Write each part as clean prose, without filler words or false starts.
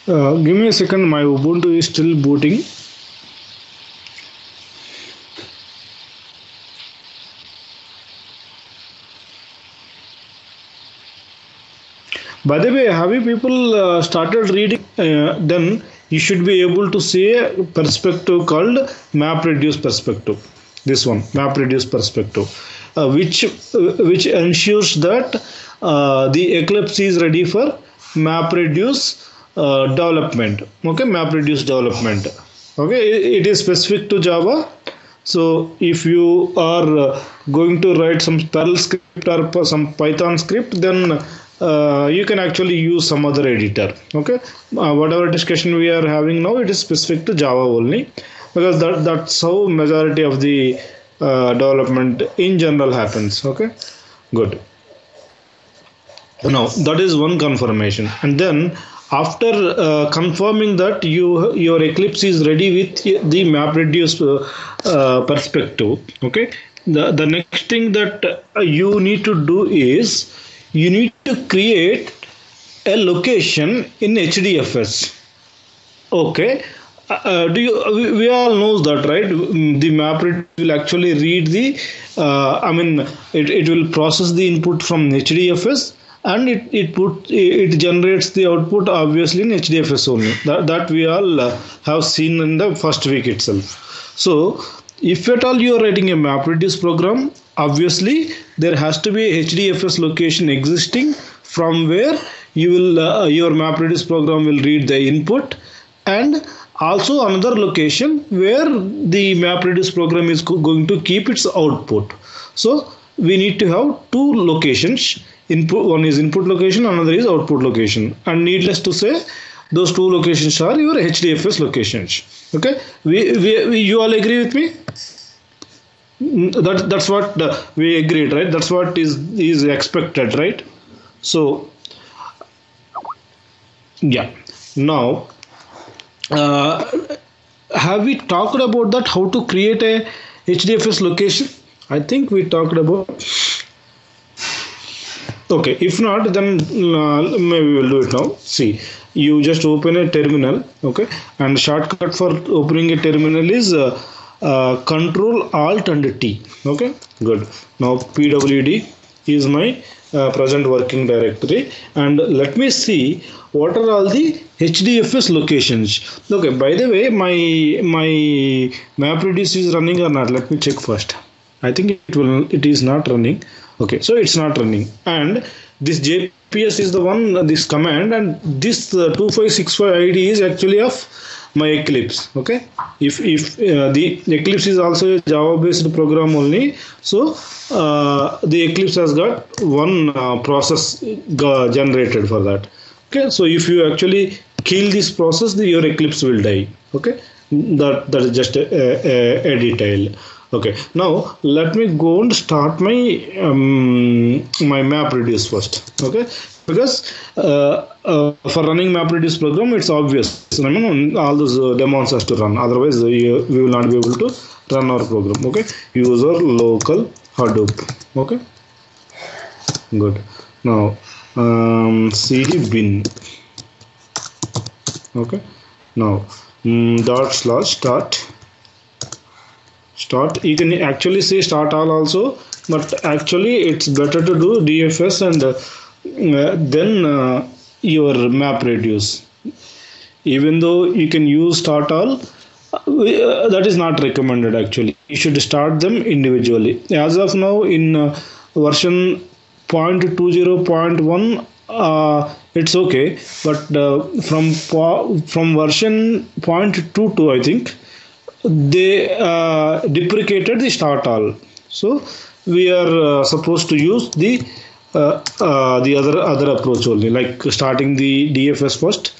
Give me a second, my Ubuntu is still booting. By the way, have you people started reading? Then you should be able to see a perspective called MapReduce perspective. This one, MapReduce perspective, which ensures that the Eclipse is ready for MapReduce development. Okay, MapReduce development. Okay, it is specific to Java. So if you are going to write some Perl script or some Python script, then you can actually use some other editor. Okay, whatever discussion we are having now, it is specific to Java only, because that's how majority of the development in general happens. Okay, good. Now that is one confirmation, and then after confirming that your Eclipse is ready with the MapReduce perspective, okay, the next thing that you need to do is you need to create a location in HDFS. Okay, we all knows that, right? The MapReduce will actually read the it will process the input from HDFS, and it generates the output obviously in HDFS only. That we all have seen in the first week itself. So if at all you are writing a MapReduce program, obviously there has to be a HDFS location existing from where you will your MapReduce program will read the input, and also another location where the MapReduce program is going to keep its output. So we need to have two locations. One is input location, another is output location, and needless to say, those two locations are your HDFS locations. Okay, you all agree with me? That's what we agreed, right? That's what is expected, right? So yeah. Now have we talked about that, how to create a HDFS location? I think we talked about. Okay, if not, then maybe we'll do it now. See, you just open a terminal, okay, and shortcut for opening a terminal is Control Alt and T. Okay, good. Now pwd is my present working directory, and let me see what are all the HDFS locations. Okay, by the way, my MapReduce is running or not? Let me check first. I think it is not running. Okay, so it's not running, and this JPS is the one, this command, and this 2565 ID is actually of my Eclipse. Okay, if the Eclipse is also a Java based program only, so the Eclipse has got one process generated for that. Okay, so if you actually kill this process, your Eclipse will die. Okay, that is just a detail. Okay, now let me go and start my my MapReduce first. Okay, because for running MapReduce program, it's obvious. I mean, all those demands has to run. Otherwise, we will not be able to run our program. Okay, user local Hadoop. Okay, good. Now cd bin. Okay, now start. You can actually say start all also, but actually it's better to do DFS and then your MapReduce. Even though you can use start all, that is not recommended actually. You should start them individually. As of now, in version 0.20.1, it's okay, but from version 0.22, I think, they deprecated the start all. So we are supposed to use the other approach only, like starting the DFS first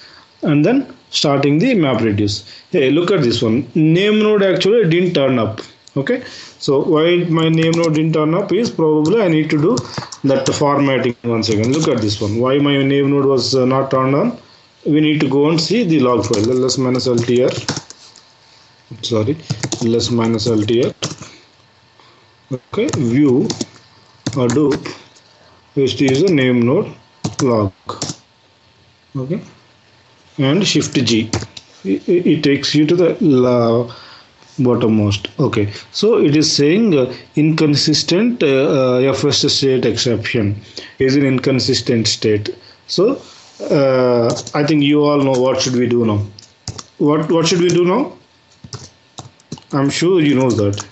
and then starting the MapReduce. Hey, look at this one. NameNode actually didn't turn up. Okay, so why my NameNode didn't turn up is probably I need to do that formatting once again. Look at this one. Why my NameNode was not turned on? We need to go and see the log file. Let's minus LTR. Sorry, less minus LTR. Okay, view Hadoop, which is a NameNode log. Okay, and Shift G. It takes you to the bottommost. Okay, so it is saying inconsistent FS state exception is an inconsistent state. So I think you all know what should we do now. What should we do now? I'm sure you know that.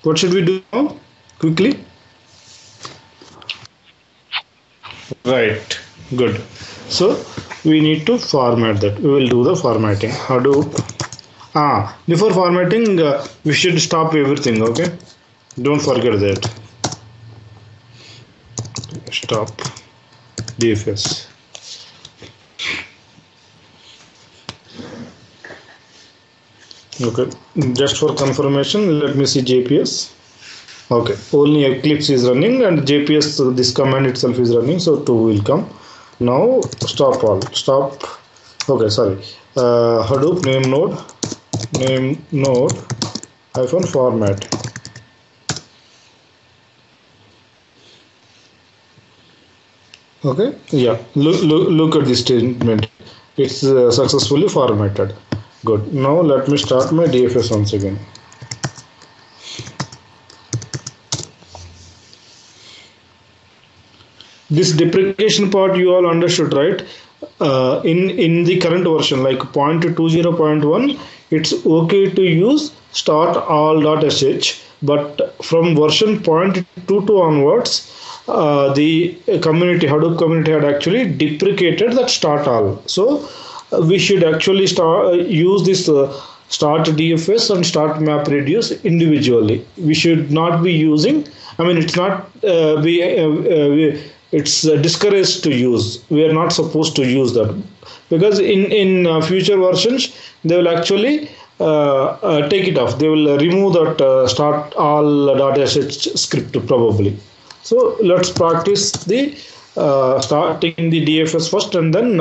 What should we do now? Quickly. Right. Good. So we need to format that. We will do the formatting. Hadoop. Before formatting, we should stop everything. Okay. Don't forget that. Stop DFS. Okay, just for confirmation, let me see JPS. Okay, only Eclipse is running and JPS, this command itself is running, so 2 will come. Now stop all. Stop. Okay, sorry. Hadoop NameNode hyphen format. Okay, yeah. Look at this statement. It's successfully formatted. Good. Now let me start my DFS once again. This deprecation part you all understood, right? In the current version like 0.20.1, it's okay to use start all.sh, but from version 0.22 onwards, the community, Hadoop community had actually deprecated that start all. So we should actually use this start DFS and start MapReduce individually. We should not be using, I mean, it's not it's discouraged to use. We are not supposed to use that, because in future versions they will actually take it off. They will remove that start all.sh script probably. So let's practice the starting the DFS first and then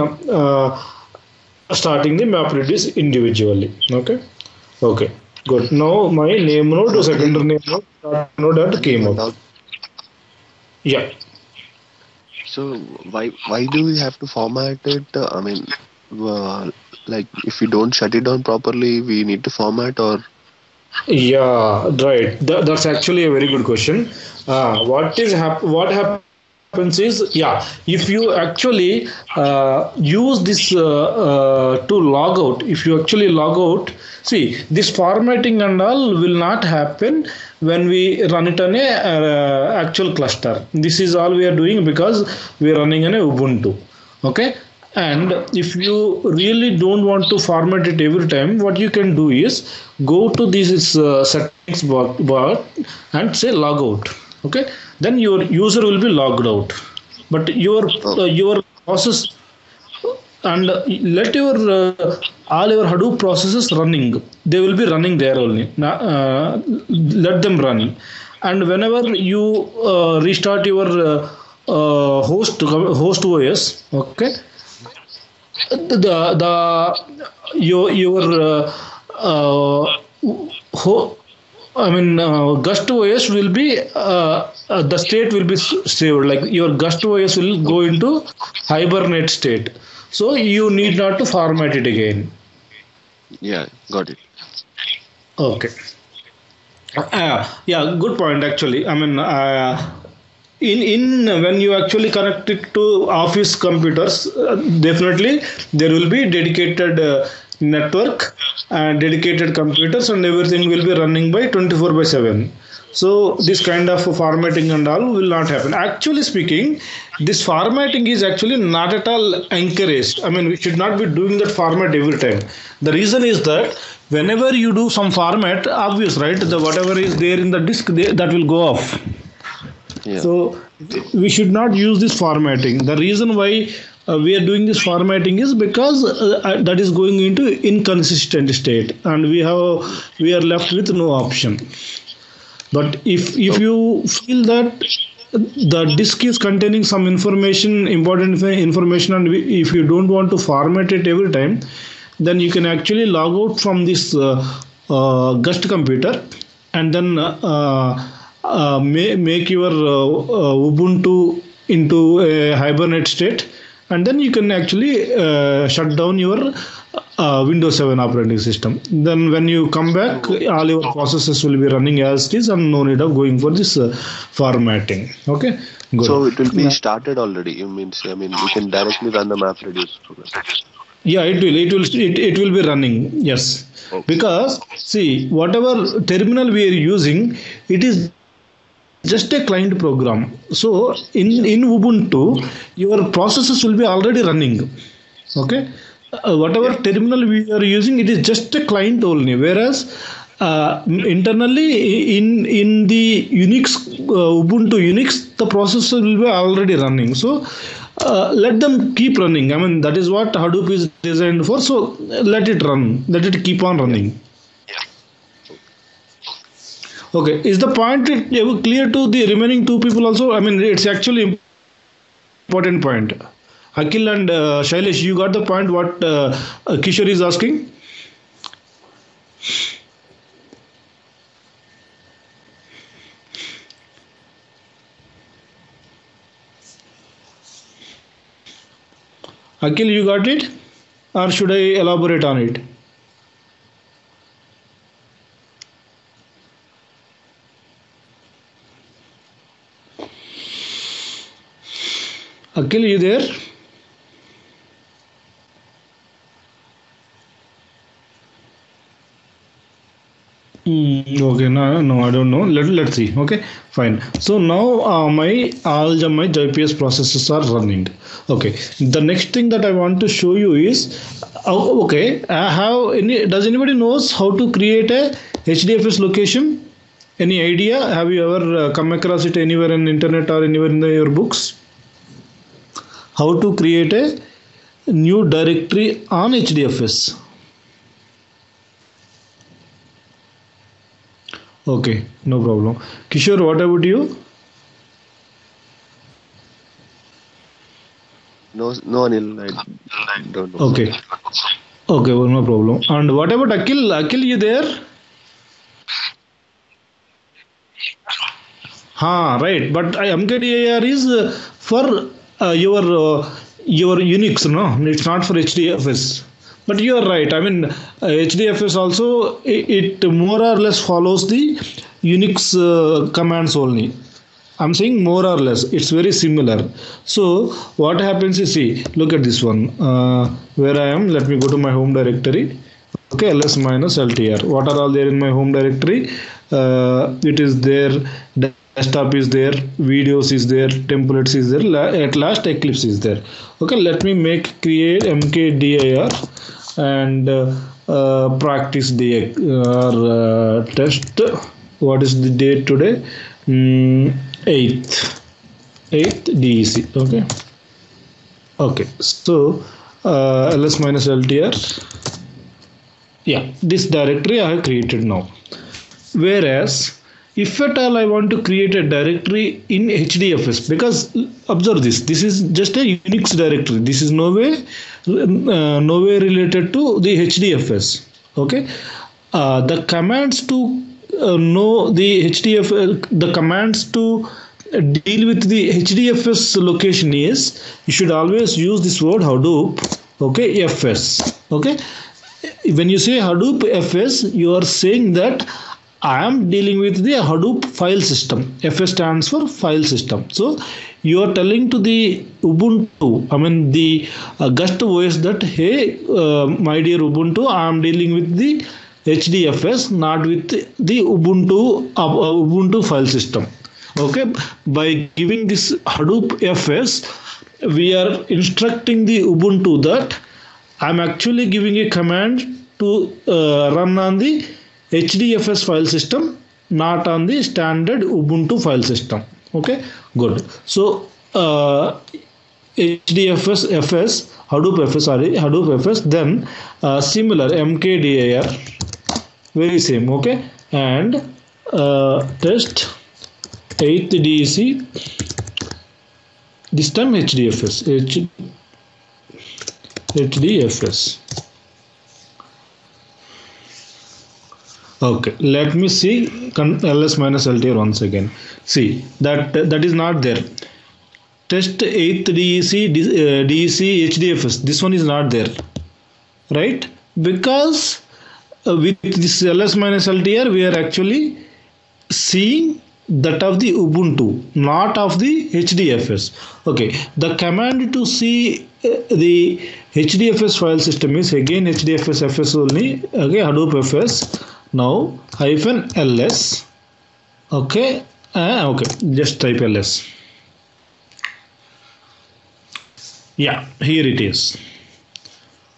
starting the MapReduce individually. Okay, good. Now my name node, secondary name node, start node and key node. Yeah. So why do we have to format it? I mean, like if we don't shut it down properly, we need to format, or? Yeah, right. That's actually a very good question. What happens is, yeah, if you actually use this to log out, if you actually log out, see, this formatting and all will not happen when we run it on a actual cluster. This is all we are doing because we are running on a Ubuntu. Okay. And if you really don't want to format it every time, what you can do is go to this settings bar and say logout. Okay, then your user will be logged out, but your process, and let your all your Hadoop processes running. They will be running there only. Let them run, and whenever you restart your host OS, okay. Gust OS will be the state will be saved. Like your Gust OS will go into hibernate state, so you need not to format it again. Yeah, got it. Okay. Yeah, good point. Actually, I mean. In when you actually connect it to office computers, definitely there will be dedicated network and dedicated computers, and everything will be running by 24/7. So this kind of formatting and all will not happen. Actually speaking, this formatting is actually not at all encouraged. I mean, we should not be doing that format every time. The reason is that whenever you do some format, obvious, right? The whatever is there in the disk, that will go off. Yeah. So we should not use this formatting. The reason why we are doing this formatting is because that is going into inconsistent state, and we are left with no option. But if you feel that the disk is containing some information, important information, and if you don't want to format it every time, then you can actually log out from this Gust computer and then make your Ubuntu into a hibernate state, and then you can actually shut down your Windows 7 operating system. Then when you come back, all your processes will be running as it is, and no need of going for this formatting. Okay, good. So it will be started already. You means, I mean, you can directly run the MapReduce program. Yeah, it will be running. Yes, Okay. because see, whatever terminal we are using, it is just a client program. So in Ubuntu, your processes will be already running. Okay, whatever terminal we are using, it is just a client only. Whereas internally in the Unix Ubuntu Unix, the processor will be already running. So let them keep running. I mean, that is what Hadoop is designed for. So let it run. Let it keep on running. Okay, is the point clear to the remaining two people also? I mean, it's actually important point. Akhil and Shailesh, you got the point what Kishore is asking? Akhil, you got it? Or should I elaborate on it? Akhil, you there? Okay, no, I don't know. Let's see. Okay, fine. So now all my JPS processes are running. Okay, the next thing that I want to show you is, okay, does anybody knows how to create a HDFS location? Any idea? Have you ever come across it anywhere in internet or anywhere in your books? How to create a new directory on HDFS? Okay, no problem. Kishore, what about you? No, Anil, I don't know. Okay. Okay, well, no problem. And what about Akhil? Akhil, you there? Right. But MKDIR is for your Unix, no? It's not for HDFS. But you are right. I mean, HDFS also it more or less follows the Unix commands only. I'm saying more or less. It's very similar. So what happens is, see, look at this one. Where I am, let me go to my home directory. Okay, ls minus ltr. What are all there in my home directory? It is there. Desktop is there. Videos is there. Templates is there. At last, Eclipse is there. Okay, let me create mkdir and practice the test. What is the date today? 8th DEC. Okay, so ls minus ltr, yeah, this directory I have created now. Whereas if at all I want to create a directory in HDFS, because observe this is just a Unix directory, this is no way related to the HDFS. Okay, the commands to know the HDFS, the commands to deal with the HDFS location is, you should always use this word Hadoop. Okay, FS. Okay, when you say Hadoop FS, you are saying that I am dealing with the Hadoop file system. FS stands for file system. So you are telling to the Ubuntu, I mean the Gust OS, that hey, my dear Ubuntu, I am dealing with the HDFS, not with the Ubuntu file system. Okay, by giving this Hadoop FS, we are instructing the Ubuntu that I am actually giving a command to run on the HDFS file system, not on the standard Ubuntu file system. Okay, good. So HDFS FS, Hadoop FS, then similar mkdir, very same. Okay, and test 8th DEC, this time HDFS. Okay, let me see ls minus ltr once again. See that is not there. test 8th DEC HDFS. This one is not there, right? Because with this ls minus LTR, we are actually seeing that of the Ubuntu, not of the HDFS. Okay, the command to see the HDFS file system is again HDFS FS only. Okay, Hadoop FS. Now -ls. Okay, okay, just type ls. Yeah, here it is.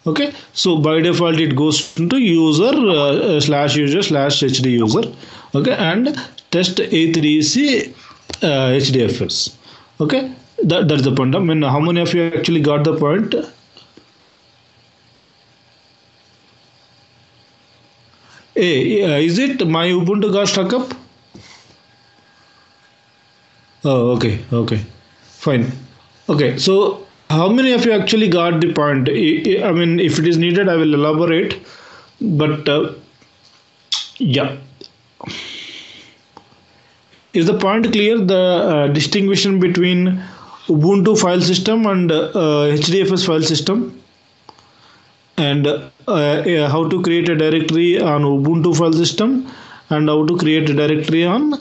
Okay, so by default it goes into user /user/hd user. Okay, and test 8th DEC HDFS. Okay, that's the point. I mean, how many of you actually got the point? Hey, is it my Ubuntu got stuck up? Oh, okay, fine. Okay, so how many of you actually got the point? I mean, if it is needed, I will elaborate. But yeah. Is the point clear? The distinction between Ubuntu file system and HDFS file system, and how to create a directory on Ubuntu file system and how to create a directory on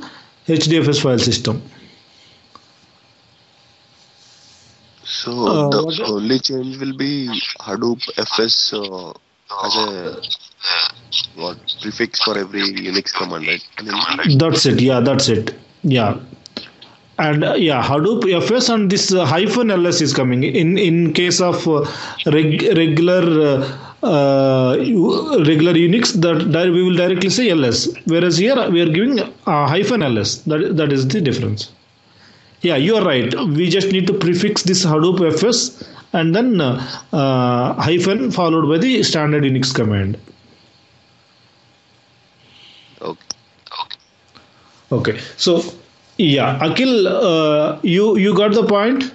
HDFS file system. So the only change will be Hadoop FS as a prefix for every Unix command, right? I mean, that's it. Yeah, that's it. Yeah, and yeah, Hadoop FS and this -ls is coming in case of regular Unix. That we will directly say ls, whereas here we are giving -ls. That is the difference. Yeah, you are right. We just need to prefix this Hadoop FS and then hyphen followed by the standard Unix command. Okay. So yeah, Akhil, you got the point.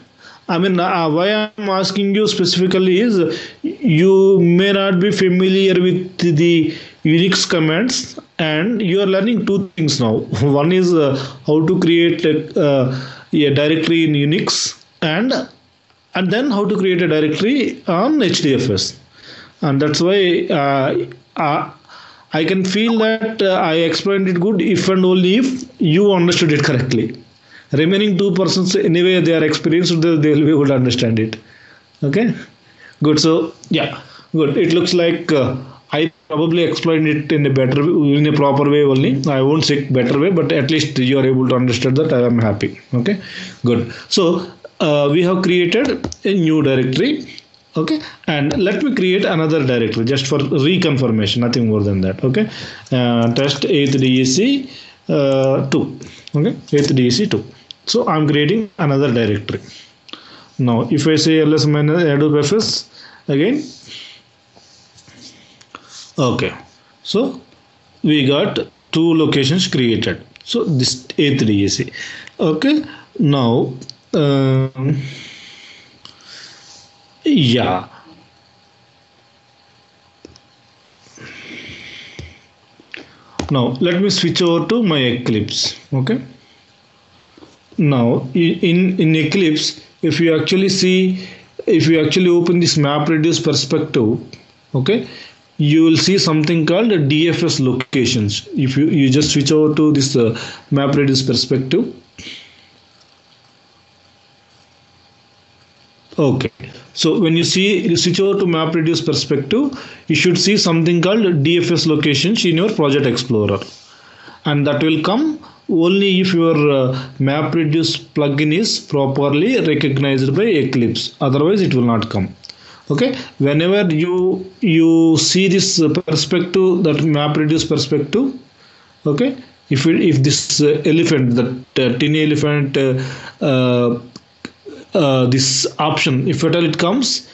I mean, why I'm asking you specifically is you may not be familiar with the Unix commands, and you are learning two things now. One is how to create a directory in Unix, and then how to create a directory on HDFS, and that's why I can feel that I explained it good if and only if you understood it correctly. Remaining 2% anyway, they are experienced, they will be able to understand it. Okay, good. So yeah, good. It looks like I probably explained it in a proper way only. I won't say better way, but at least you are able to understand that. I am happy. Okay, good. So we have created a new directory. Okay, and let me create another directory just for reconfirmation, nothing more than that. Okay, test 8th DEC 2. Okay, 8th DEC 2. So I'm creating another directory. Now, if I say ls minus Hadoop FS again, okay, so we got two locations created. So this 8th DEC. Okay, now. Yeah. Now let me switch over to my Eclipse. Okay. Now in Eclipse, if you actually open this MapReduce perspective, okay, you will see something called DFS locations. If you just switch over to this MapReduce perspective. Okay, so when you switch over to MapReduce perspective, you should see something called DFS locations in your Project Explorer, and that will come only if your MapReduce plugin is properly recognized by Eclipse. Otherwise, it will not come. Okay, whenever you see this perspective, that MapReduce perspective, okay, if this elephant, that tiny elephant. This option, if at all it comes,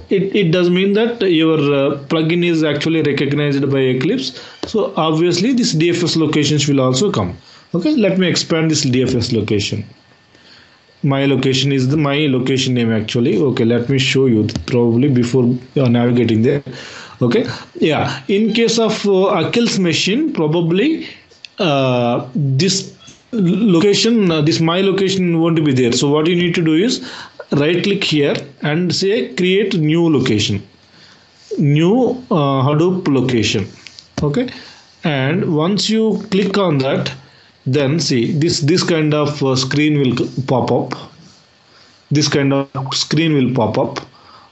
it does mean that your plugin is actually recognized by Eclipse. So obviously this DFS locations will also come. Okay, let me expand this DFS location. My location is my location name actually. Okay, let me show you probably before navigating there. Okay, yeah, in case of Akhil's machine, probably this location, this my location won't be there. So what you need to do is right click here and say create new location, new Hadoop location. Okay, and once you click on that, then see this kind of screen will pop up. This kind of screen will pop up.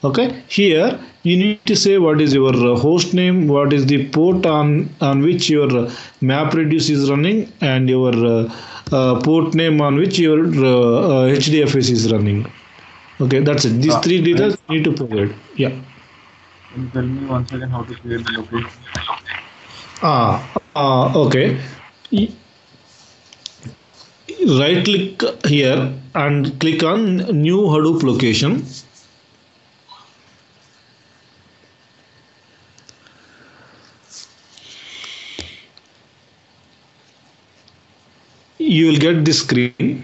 Okay, here you need to say what is your host name, what is the port on which your MapReduce is running, and your port name on which your HDFS is running. Okay, that's it. These three details you need to provide. Yeah. Can you tell me once again how to create the location? Okay. Right click here and click on new Hadoop location. You will get this screen.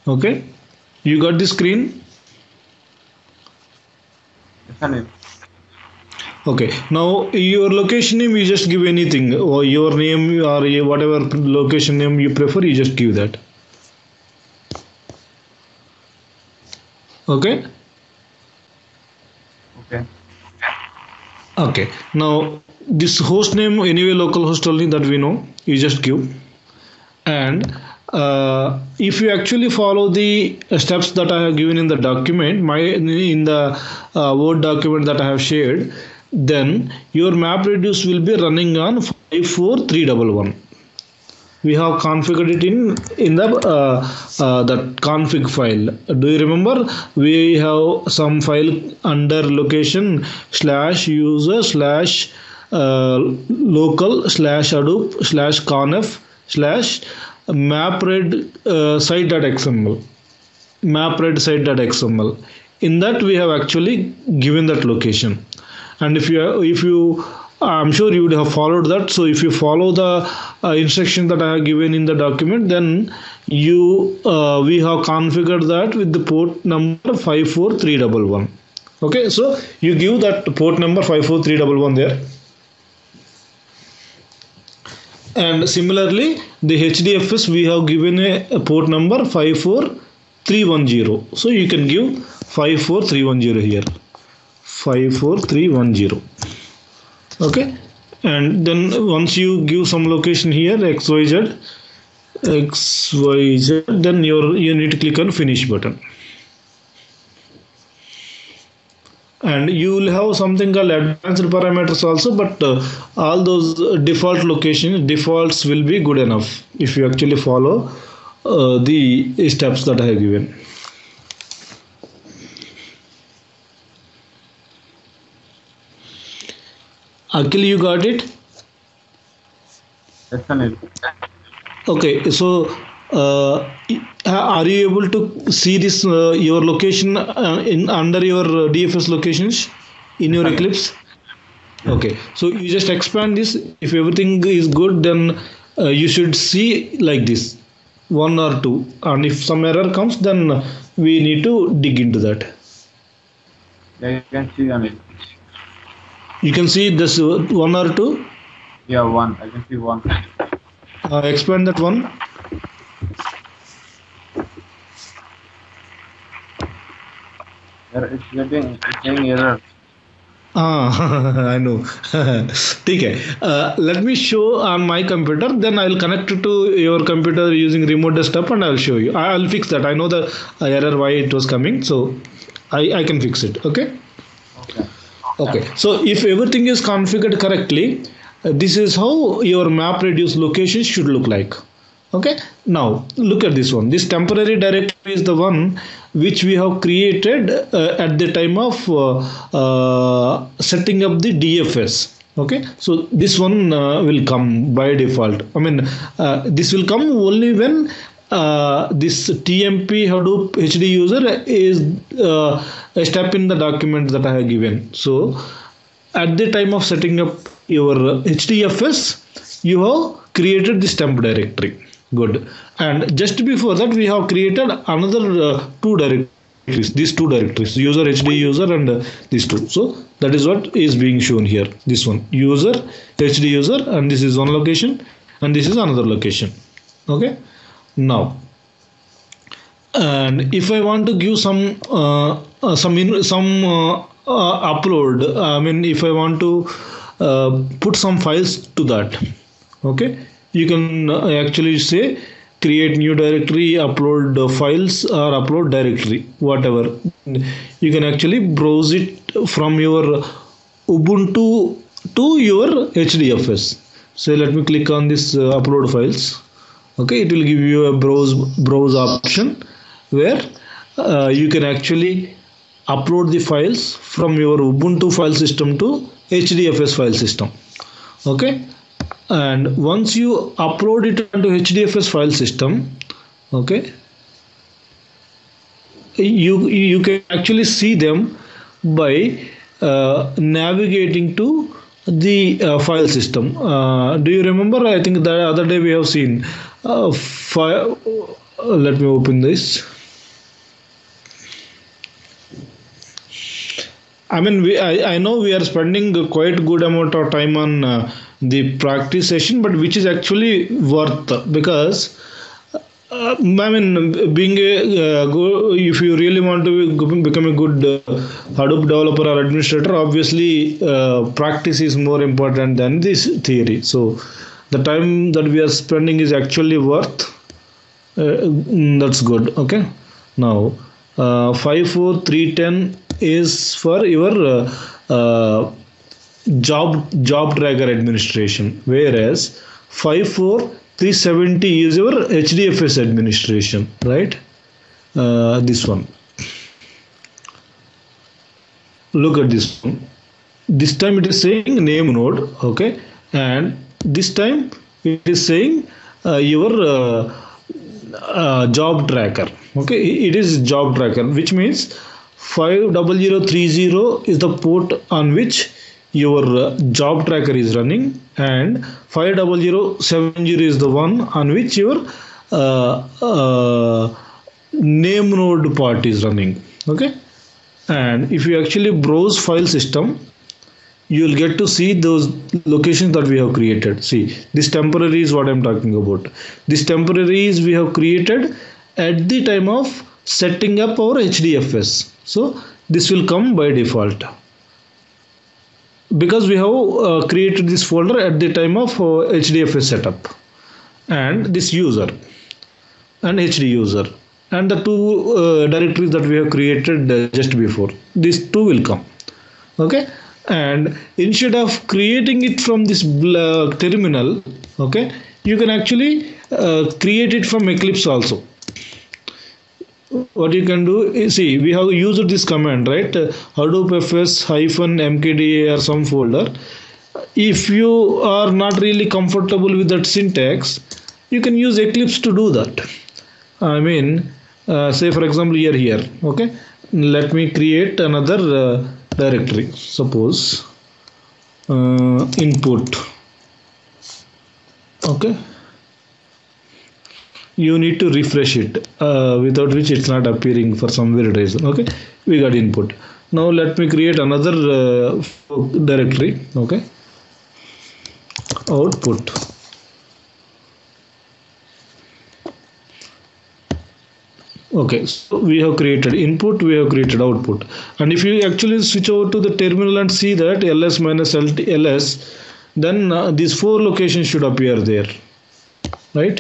Okay, you got this screen. Okay, now your location name you just give anything, or your name or whatever location name you prefer, you just give that. Okay. Okay, now this host name anyway local host only, that we know, you just give. And if you actually follow the steps that I have given in the document, in the Word document that I have shared, then your MapReduce will be running on 54311. We have configured it in the that config file. Do you remember? We have some file under location /user/ local /hadoop /conf/ mapred site.xml, mapred site.xml. In that we have actually given that location. And if you I'm sure you would have followed that. So if you follow the instruction that I have given in the document, then we have configured that with the port number 54311. Okay, so you give that port number 54311 there. And similarly, the HDFS we have given a port number 54310. So you can give 54310 here. 54310. Okay, and then once you give some location here XYZ, then you need to click on finish button. And you will have something called advanced parameters also, but all those defaults will be good enough if you actually follow the steps that I have given. Akhil, you got it? Yes, Anil. Okay, so are you able to see this your location under your DFS locations in your Eclipse? Okay, so you just expand this. If everything is good, then you should see like this, 1 or 2, and if some error comes, then we need to dig into that. Yeah, you can see Anil. You can see this 1 or 2? Yeah, 1. I can see 1. Expand that one. It's saying error. I know. Okay. Let me show on my computer, then I will connect it to your computer using remote desktop and I will show you. I will fix that. I know the error why it was coming, so I can fix it. Okay. Okay, so if everything is configured correctly, this is how your MapReduce location should look like. Okay, now look at this one. This temporary directory is the one which we have created at the time of setting up the DFS. Okay, so this one will come by default. I mean, this will come only when this TMP Hadoop HD user is a step in the document that I have given. So at the time of setting up your HDFS, you have created this temp directory. Good. And just before that, we have created another 2 directories. directories, these two directories, user, HD user, and these two. So that is what is being shown here. This one, user, HD user, and this is one location, and this is another location. Okay. Now, and if I want to give some upload, I mean, if I want to put some files to that, okay, you can actually say create new directory, upload files, or upload directory, whatever. You can actually browse it from your Ubuntu to your HDFS. So let me click on this upload files. Okay, it will give you a browse option where you can actually upload the files from your Ubuntu file system to HDFS file system. Okay, and once you upload it onto HDFS file system, okay, you can actually see them by navigating to the file system. Do you remember? I think the other day we have seen file. Let me open this. I mean, I know we are spending quite good amount of time on the practice session, but which is actually worth, because I mean, being if you really want to become a good Hadoop developer or administrator, obviously practice is more important than this theory. So the time that we are spending is actually worth. That's good. Okay. Now 54310 is for your job tracker administration, whereas 54370 is your HDFS administration, right? This one. Look at this one. This time it is saying NameNode, okay, and this time it is saying your job tracker. Okay, it is job tracker, which means 50030 is the port on which your job tracker is running, and 50070 is the one on which your NameNode part is running. Okay, and if you actually browse file system, you will get to see those locations that we have created. See, this temporary is what I'm talking about. This temporary is we have created at the time of setting up our HDFS. So this will come by default because we have created this folder at the time of HDFS setup, and this user and HD user and the two directories that we have created just before, these two will come. Okay, and instead of creating it from this terminal, okay, you can actually create it from Eclipse also. What you can do is, see, we have used this command, right? Hadoop fs -mkda or some folder. If you are not really comfortable with that syntax, you can use Eclipse to do that. I mean, say for example here, okay, let me create another directory. Suppose input, okay. You need to refresh it, without which it's not appearing for some weird reason. Okay, we got input. Now let me create another directory. Okay, output. Okay, so we have created input, we have created output, and if you actually switch over to the terminal and see that ls minus ls, then these 4 locations should appear there, right?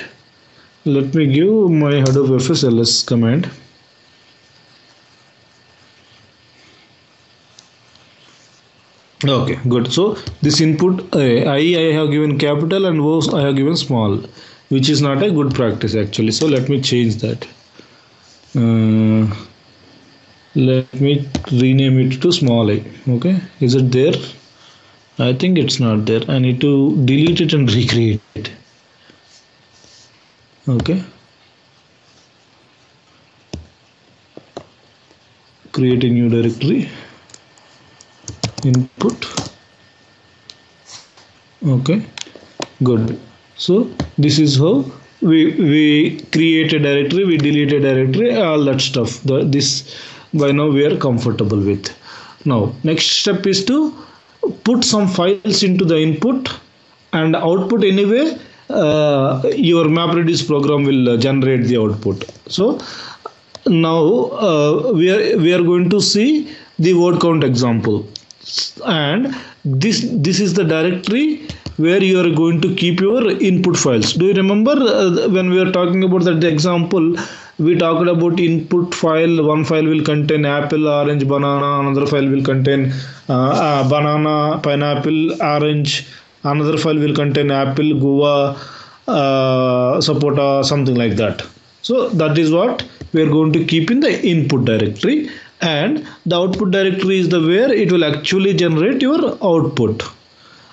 Let me give my Hadoop fs ls command. Okay, good. So this input I have given capital and O I have given small, which is not a good practice actually. So let me change that. Let me rename it to small I. Okay, is it there? I think it's not there. I need to delete it and recreate it. Okay, create a new directory, input. Okay, good. So this is how we create a directory, we delete a directory, all that stuff. This by now we are comfortable with. Now next step is to put some files into the input and output. Anyway, your MapReduce program will generate the output. So now we are going to see the word count example, and this is the directory where you are going to keep your input files. Do you remember when we are talking about that example, we talked about input file. One file will contain apple, orange, banana. Another file will contain banana, pineapple, orange. Another file will contain apple, guava, sapota, something like that. So that is what we are going to keep in the input directory, and the output directory is the where it will actually generate your output.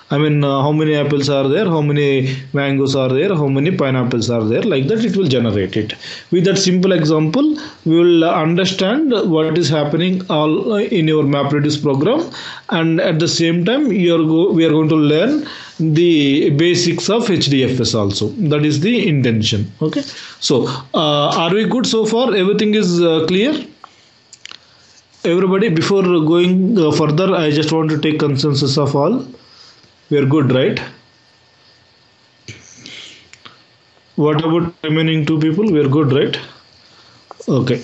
I mean, how many apples are there, how many mangoes are there, how many pineapples are there, like that it will generate it. With that simple example, we will understand what is happening all in your MapReduce program, and at the same time we are going to learn the basics of HDFS also. That is the intention. Okay. So, are we good so far? Everything is clear? Everybody, before going further, I just want to take consensus of all. We are good, right? What about remaining two people? We are good, right? Okay.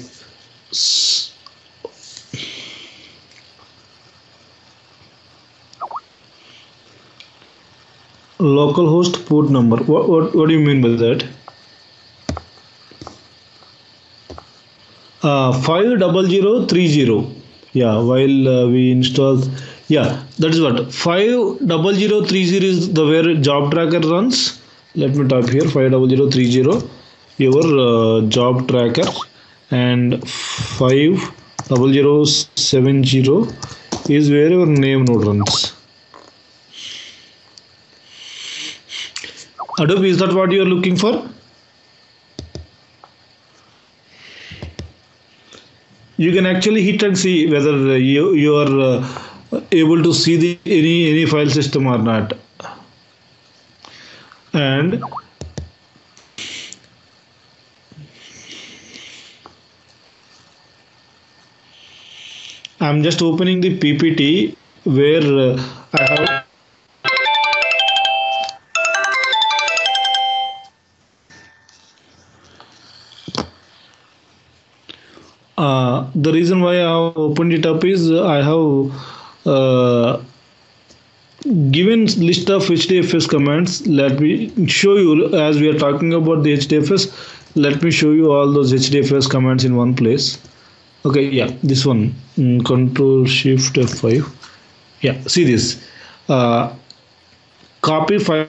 Localhost port number. What do you mean by that? 50030. Yeah, while we install. Yeah, that is what 50030 is the where job tracker runs. Let me type here 50030 your job tracker, and 50070 is where your NameNode runs. Hadoop, is that what you are looking for? You can actually hit and see whether you are able to see the any file system or not. And I'm just opening the PPT where I have the reason why I have opened it up is I have given list of HDFS commands. Let me show you, as we are talking about the HDFS, let me show you all those HDFS commands in one place. Okay, yeah, this one, Control Shift F5. Yeah, see this. Copy file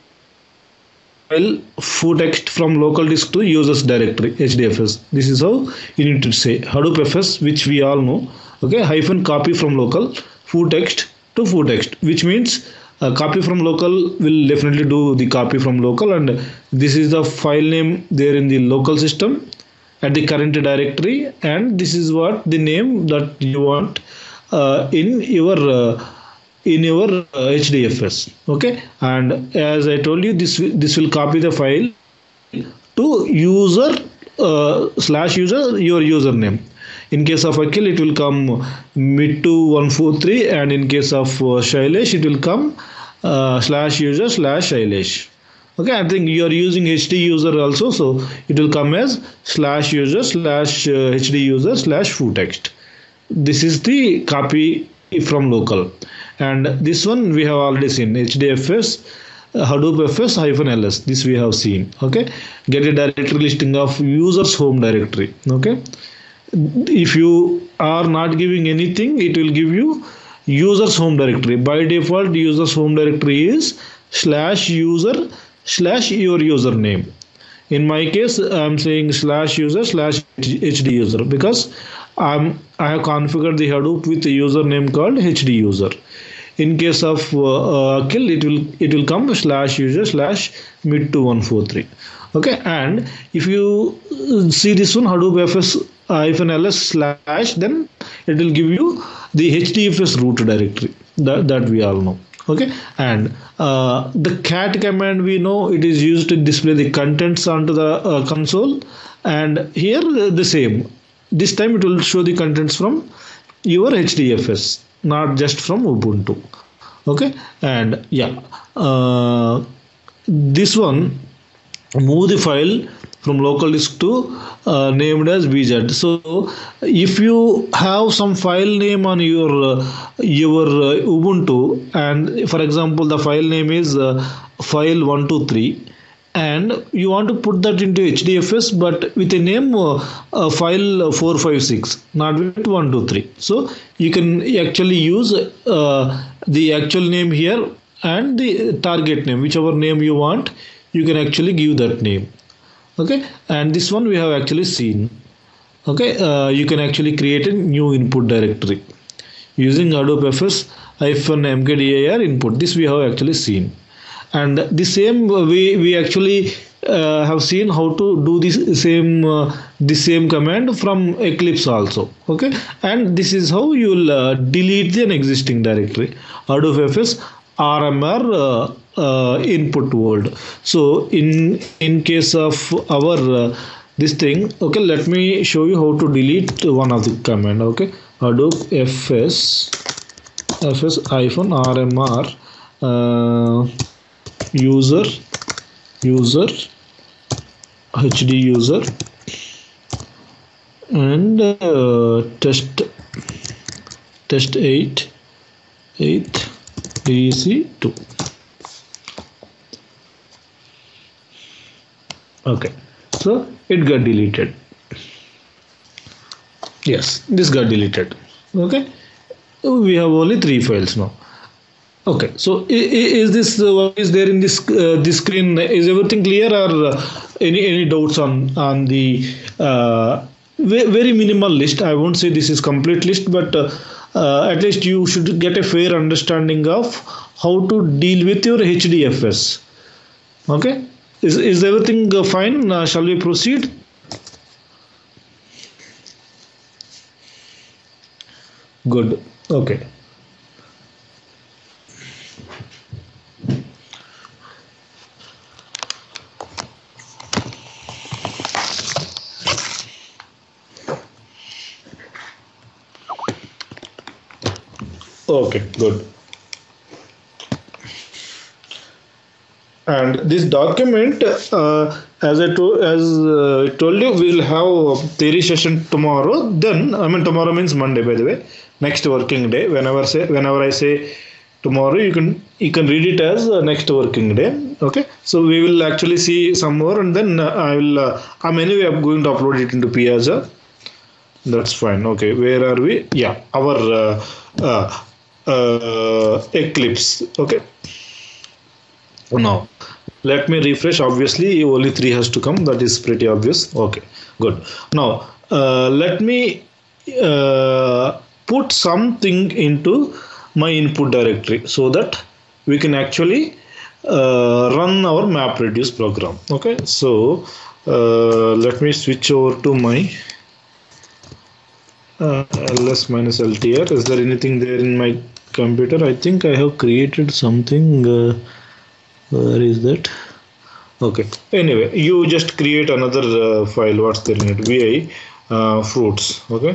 foo text from local disk to users directory, HDFS. This is how you need to say. Hadoop FS, which we all know. Okay, hyphen copy from local foo text to foo text, which means copy from local will definitely do the copy from local, and this is the file name there in the local system at the current directory, and this is what the name that you want in your HDFS. Okay, and as I told you, this will copy the file to user slash user your username. In case of Akhil, it will come mid2143, and in case of Shailesh, it will come slash user slash Shailesh. Okay, I think you are using HD user also, so it will come as slash user slash HD user slash foo text. This is the copy from local, and this one we have already seen, HDFS Hadoop FS -ls. This we have seen. Okay, get a directory listing of users home directory. Okay, if you are not giving anything, it will give you users home directory. By default, users home directory is slash user slash your username. In my case, I'm saying slash user slash HD user because I have configured the Hadoop with a username called HD user. In case of Akhil, it will come slash user slash mid2143. Okay, and if you see this one, Hadoop FS -ls slash, then it will give you the HDFS root directory that we all know. Okay, and the cat command, we know it is used to display the contents onto the console, and here the same. this time it will show the contents from your HDFS, not just from Ubuntu. Okay, and yeah, this one, move the file from local disk to named as bz. So if you have some file name on your Ubuntu, and for example the file name is file 123, and you want to put that into HDFS but with a name file 456, not with 123. So you can actually use the actual name here and the target name, whichever name you want, you can actually give that name. Okay, and this one we have actually seen. Okay, you can actually create a new input directory using Hadoop FS -mkdir input. This we have actually seen. And the same we actually have seen how to do the same command from Eclipse also. Okay, and this is how you will delete an existing directory. Hadoop FS RMR input world. So in case of our this thing, okay, let me show you how to delete one of the command. Okay, Hadoop FS -RMR user HD user and test 8 DC2. Okay, so it got deleted. Yes, this got deleted. Okay, we have only 3 files now. Okay, so is this what is there in this this screen? Is everything clear, or any doubts on the very minimal list? I won't say this is complete list, but at least you should get a fair understanding of how to deal with your HDFS. Okay, is everything fine? Shall we proceed? Good. Okay. Okay, good. And this document, as I told you, we'll have theory session tomorrow. Then, I mean, tomorrow means Monday, by the way, next working day. Whenever I say tomorrow, you can read it as next working day. Okay, so we will actually see some more, and then I'm going to upload it into Piazza. That's fine. Okay, where are we? Yeah, our Eclipse. Okay, now let me refresh. Obviously only 3 has to come, that is pretty obvious. Okay, good. Now let me put something into my input directory so that we can actually run our MapReduce program. Okay, so let me switch over to my ls-ltr. Is there anything there in my computer? I think I have created something. Where is that? Okay, anyway, you just create another file. What's there in it? vi fruits. Okay,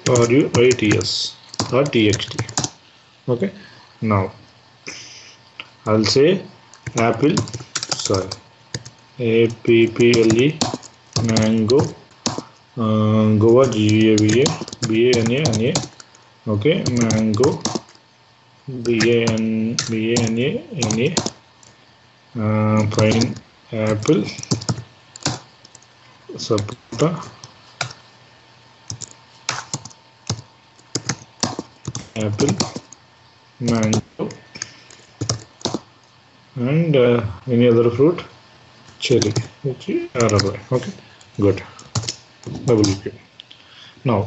fruits.txt. Okay, now I'll say apple, sorry, apple mango, Goa, GAVA, okay, mango, BANA, fine, apple, sapota, apple, mango, and any other fruit, cherry, okay, good. WQ. Now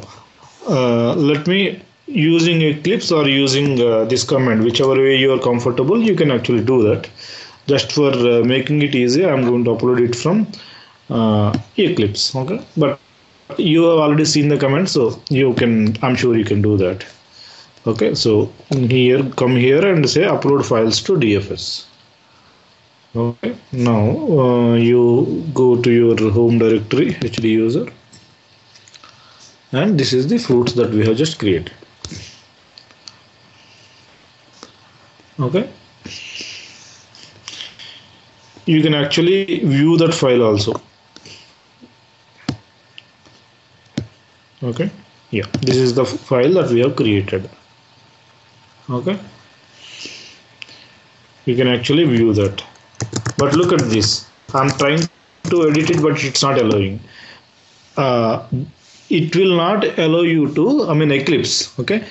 let me, using Eclipse or using this command, whichever way you are comfortable, you can actually do that. Just for making it easy, I'm going to upload it from Eclipse. Okay, but you have already seen the command, so you can, I'm sure you can do that. Okay, so here, come here and say upload files to DFS. Okay, now you go to your home directory, HD user, and this is the fruits that we have just created. Okay, you can actually view that file also. Okay, yeah, this is the file that we have created. Okay, you can actually view that, but look at this. I'm trying to edit it, but it's not allowing. It will not allow you to, I mean Eclipse, okay,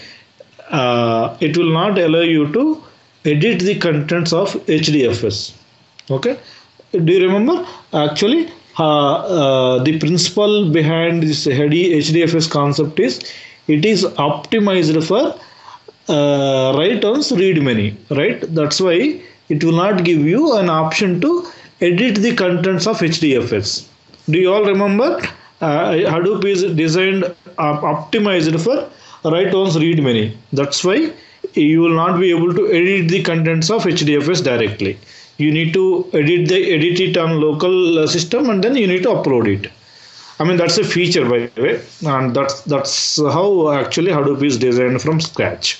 it will not allow you to edit the contents of HDFS. Okay, do you remember actually the principle behind this HDFS concept is it is optimized for write once read many, right? That's why it will not give you an option to edit the contents of HDFS. Do you all remember? Hadoop is designed optimized for write once read many. That's why you will not be able to edit the contents of HDFS directly. You need to edit it on local system, and then you need to upload it. I mean, that's a feature, by the way, and that's how actually Hadoop is designed from scratch.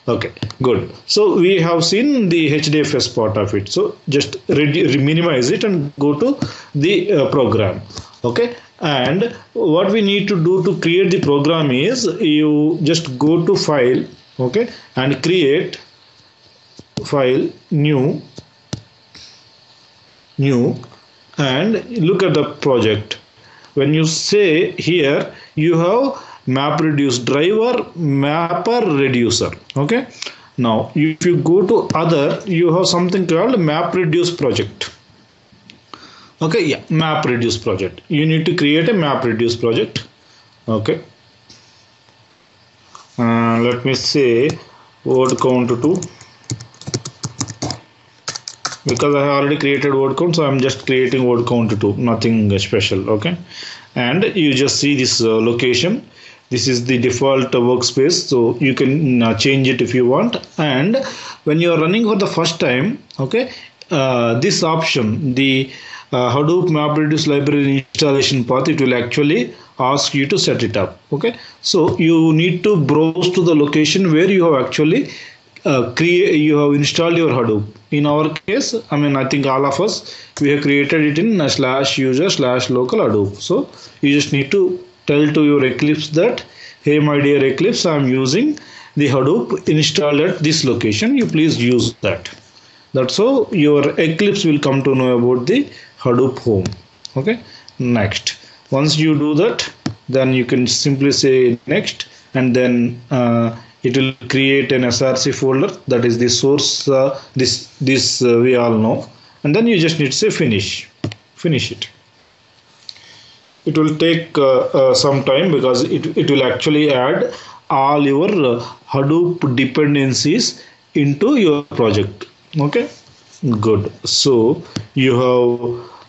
Okay, good. So we have seen the HDFS part of it. So just minimize it and go to the program. Okay, and what we need to do to create the program is you just go to file, okay, and create file new, and look at the project. When you say here, you have MapReduce driver, mapper, reducer. Okay. Now, if you go to other, you have something called MapReduce project. Okay. Yeah. MapReduce project. You need to create a MapReduce project. Okay. Let me say word count 2. Because I have already created word count, so I'm just creating word count 2, nothing special. Okay, and you just see this location. This is the default workspace, so you can change it if you want. And when you are running for the first time, okay, this option, the Hadoop MapReduce library installation path, it will actually ask you to set it up. Okay, so you need to browse to the location where you have actually you have installed your Hadoop. In our case, I mean, I think all of us, we have created it in /user/local Hadoop. So you just need to tell to your Eclipse that, hey, my dear Eclipse, I am using the Hadoop installed at this location. You please use that. That's how your Eclipse will come to know about the Hadoop home. Okay. Next. Once you do that, then you can simply say next, and then it will create an SRC folder, that is the source. This we all know, and then you just need to say finish it. It will take some time because it will actually add all your Hadoop dependencies into your project. Okay, good. So you have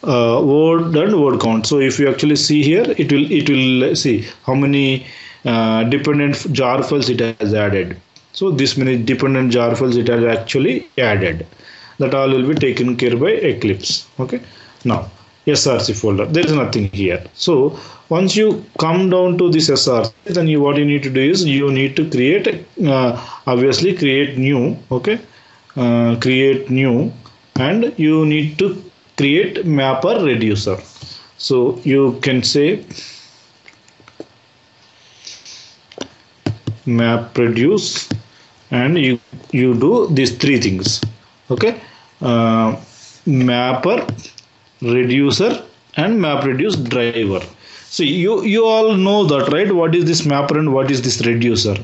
word and word count. So if you actually see here, it will see how many dependent jar files it has added. So this many dependent jar files it has actually added. That all will be taken care by Eclipse. Okay. Now SRC folder, there is nothing here. So once you come down to this SRC, then what you need to do is you need to create obviously create new. Okay, create new, and you need to create mapper reducer. So you can say MapReduce, and you do these three things. Okay, mapper, reducer, and MapReduce driver. So you all know that, right? What is this mapper and what is this reducer?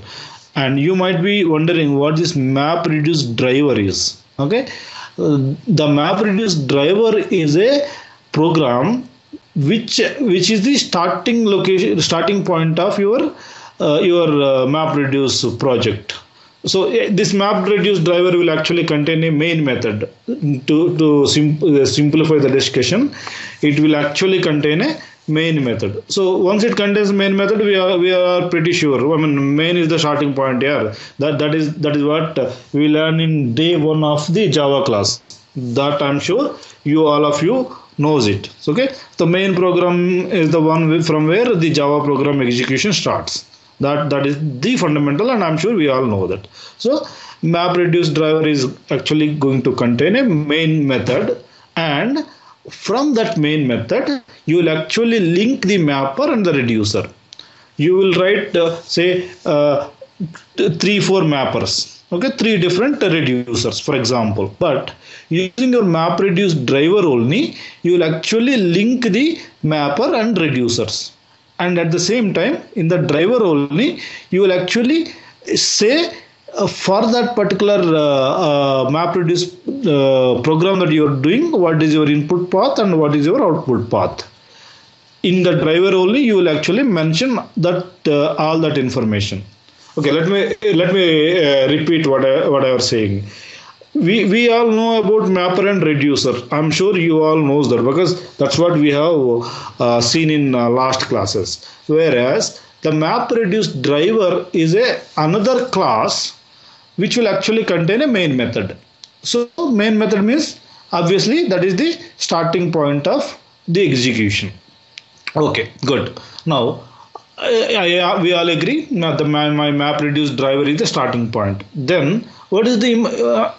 And you might be wondering what this MapReduce driver is. Okay, the MapReduce driver is a program which is the starting point of your MapReduce project. So this MapReduce driver will actually contain a main method. To simplify the discussion, it will actually contain a main method. So once it contains main method, we are pretty sure. I mean, main is the starting point here. That is what we learn in day 1 of the Java class. That I'm sure all of you knows it. Okay, the main program is the one from where the Java program execution starts. That is the fundamental, and I'm sure we all know that. So MapReduce driver is actually going to contain a main method, and from that main method you will actually link the mapper and the reducer. You will write say 3-4 mappers, okay, 3 different reducers for example, but using your MapReduce driver only you will actually link the mapper and reducers, and at the same time in the driver only you will actually say for that particular MapReduce program that you are doing, what is your input path and what is your output path. In the driver only you will actually mention that all that information. Okay, let me repeat what I was saying. We all know about mapper and reducer. I'm sure you all knows that because that's what we have seen in last classes. Whereas the MapReduce driver is another class which will actually contain a main method. So main method means obviously that is the starting point of the execution. Okay, good. Now we all agree now my MapReduce driver is the starting point. Then what is the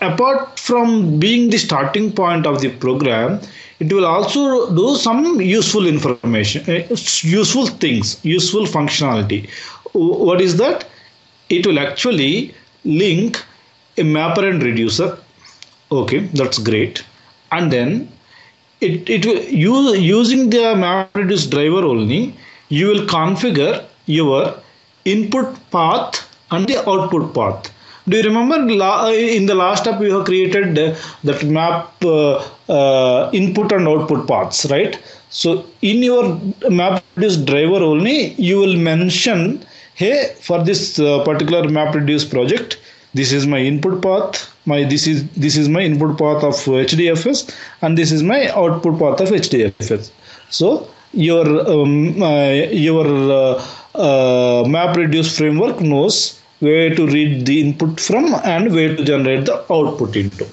apart from being the starting point of the program, it will also do some useful information, useful things, useful functionality. What is that? It will actually link a mapper and reducer. Okay, that's great. And then it will using the MapReduce driver only you will configure your input path and the output path. Do you remember in the last step we have created that map input and output paths, right? So in your MapReduce driver only you will mention, hey, for this particular MapReduce project, this is my input path, this is my input path of HDFS, and this is my output path of HDFS. So your MapReduce framework knows where to read the input from and where to generate the output into.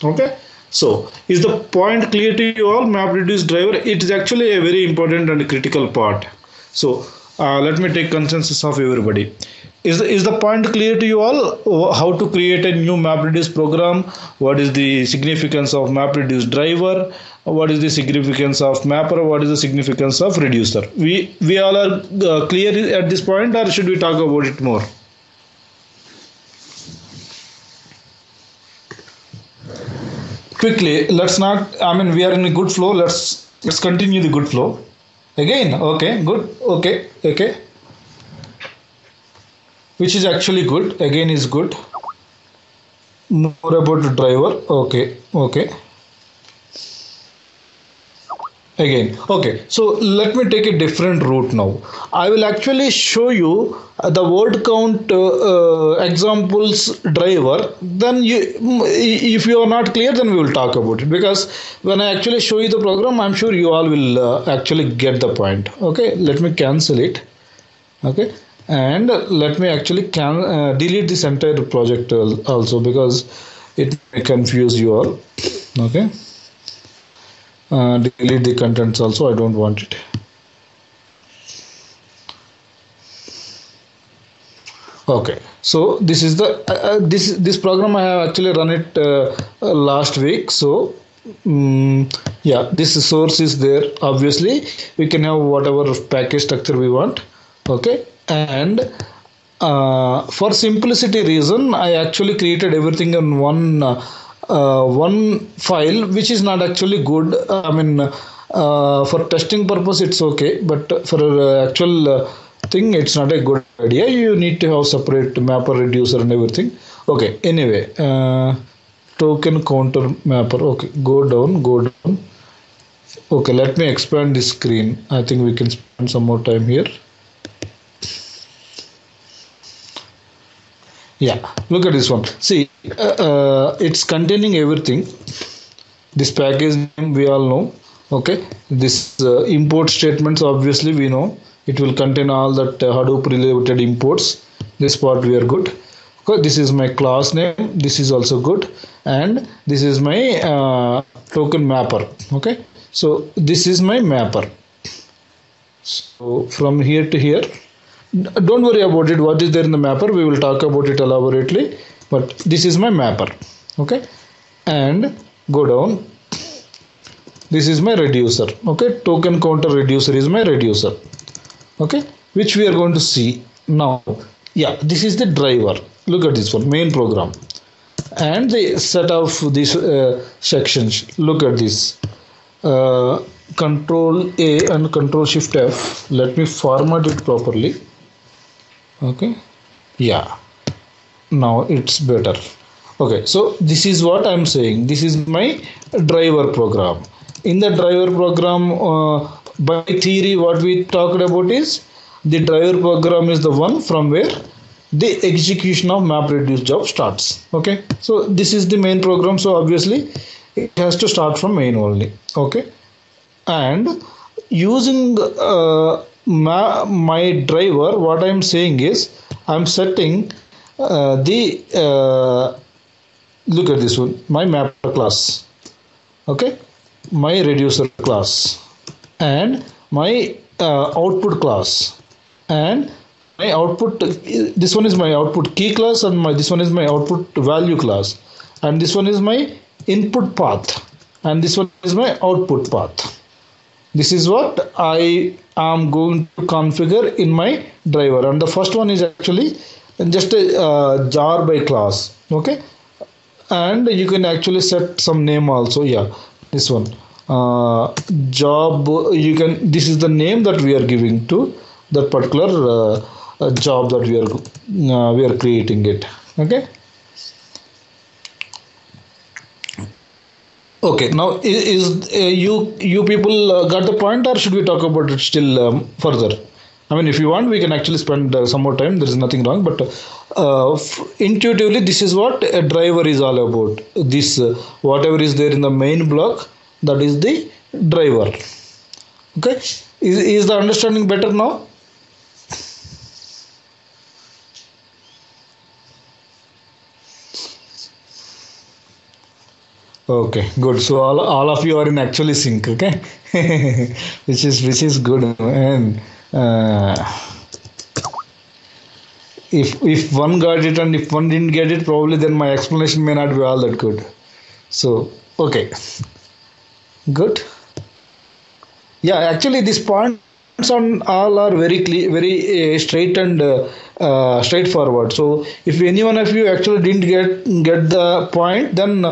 Okay, so is the point clear to you all? MapReduce driver, it is actually a very important and critical part. So let me take consensus of everybody. Is the point clear to you all? How to create a new MapReduce program? What is the significance of MapReduce driver? What is the significance of mapper? What is the significance of reducer? We all are clear at this point, or should we talk about it more? Quickly, let's not. I mean, we are in a good flow. Let's continue the good flow. Again, okay, good, okay. Which is actually good. Again is good. More about the driver. Okay. Again, okay. So let me take a different route now. I will actually show you the word count examples driver. Then if you are not clear, then we will talk about it, because when I actually show you the program, I'm sure you all will actually get the point. Okay, let me cancel it. Okay, and let me actually delete this entire project also, because it may confuse you all. Okay. Delete the contents also, I don't want it. Okay, so this is the this program I have actually run it last week. So yeah, this source is there. Obviously we can have whatever package structure we want. Okay, and for simplicity reason I actually created everything in one file, which is not actually good. I mean, for testing purpose it's okay, but for actual thing it's not a good idea. You need to have separate mapper, reducer and everything. Okay, anyway, token counter mapper. Okay, go down. Okay, let me expand this screen. I think we can spend some more time here. Yeah, look at this one. See, it's containing everything. This package name we all know. Okay, this import statements, obviously we know it will contain all that Hadoop related imports. This part we are good. Okay, this is my class name. This is also good, and this is my token mapper. Okay, So this is my mapper. So from here to here, don't worry about it, what is there in the mapper, we will talk about it elaborately, but this is my mapper. Okay, and go down, this is my reducer. Okay, token counter reducer is my reducer. Okay, which we are going to see now. Yeah, this is the driver. Look at this one, main program, and the set of these sections. Look at this. Control A and Control Shift F. Let me format it properly. Okay, yeah, now it's better. Okay, so this is what I'm saying. This is my driver program. In the driver program, by theory, what we talked about is the driver program is the one from where the execution of MapReduce job starts. Okay, so this is the main program. So obviously, it has to start from main only. Okay, and using my driver, what I'm saying is I'm setting look at this one, my mapper class. Okay, my reducer class, and my output class, and my output, this one is my output key class, and this one is my output value class, and this one is my input path, and this one is my output path. This is what I am going to configure in my driver, and the first one is actually just a jar by class. Okay, and you can actually set some name also. Yeah, this one job, you can, this is the name that we are giving to that particular job that we are creating it. Okay, okay, now is you people got the point, or should we talk about it still further? I mean, if you want, we can actually spend some more time. There is nothing wrong, but intuitively, this is what a driver is all about. This whatever is there in the main block, that is the driver. Okay, is the understanding better now? Okay, good. So all of you are in actually sync. Okay, which is good. And if one got it and if one didn't get it, probably then my explanation may not be all that good. So okay, good. Yeah, actually these points on all are very clear, very straight and straightforward. So if any one of you actually didn't get the point, then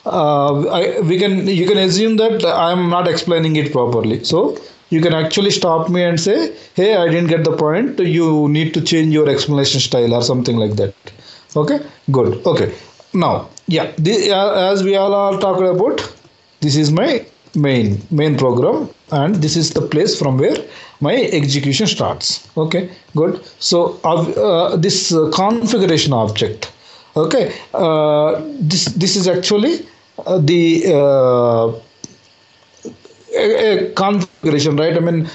you can assume that I am not explaining it properly. So you can actually stop me and say, hey, I didn't get the point, you need to change your explanation style or something like that. Okay, good. Okay, now yeah, as we all are talking about, this is my main program, and this is the place from where my execution starts. Okay, good. So this configuration object, okay, this is actually the a configuration, right? I mean,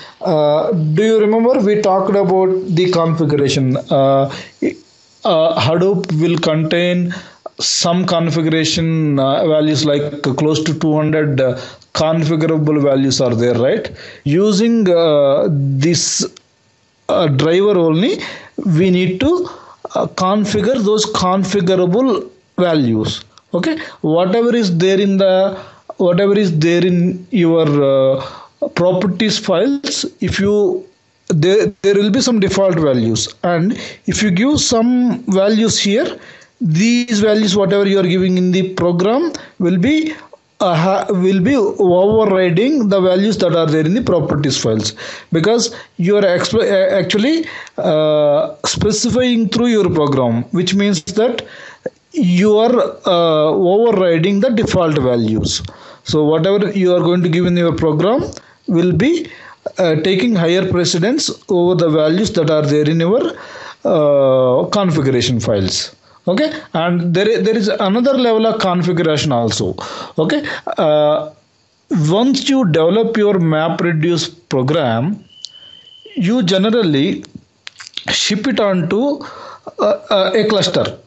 do you remember we talked about the configuration? Hadoop will contain some configuration values, like close to 200 configurable values are there, right? Using this driver only, we need to configure those configurable values. Okay, whatever is there in your properties files, if you there will be some default values, and if you give some values here, these values whatever you are giving in the program will be overriding the values that are there in the properties files, because you are actually specifying through your program, which means that you are overriding the default values. So whatever you are going to give in your program will be taking higher precedence over the values that are there in your configuration files. Okay, and there is another level of configuration also. Okay, once you develop your MapReduce program, you generally ship it onto a cluster.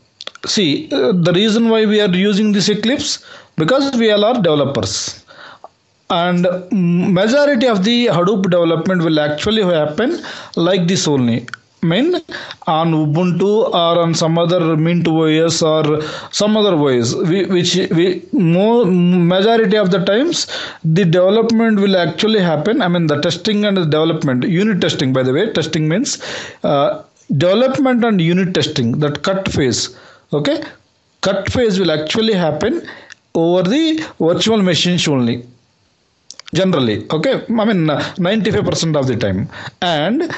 See, the reason why we are using this Eclipse, because we all are developers. And majority of the Hadoop development will actually happen like this only. On Ubuntu or on some other Mint OS or some other OS, majority of the times the development will actually happen. The testing and the development, unit testing, by the way, testing means development and unit testing, that cut phase. Okay, cut phase will actually happen over the virtual machines only. Generally, okay, 95% of the time. And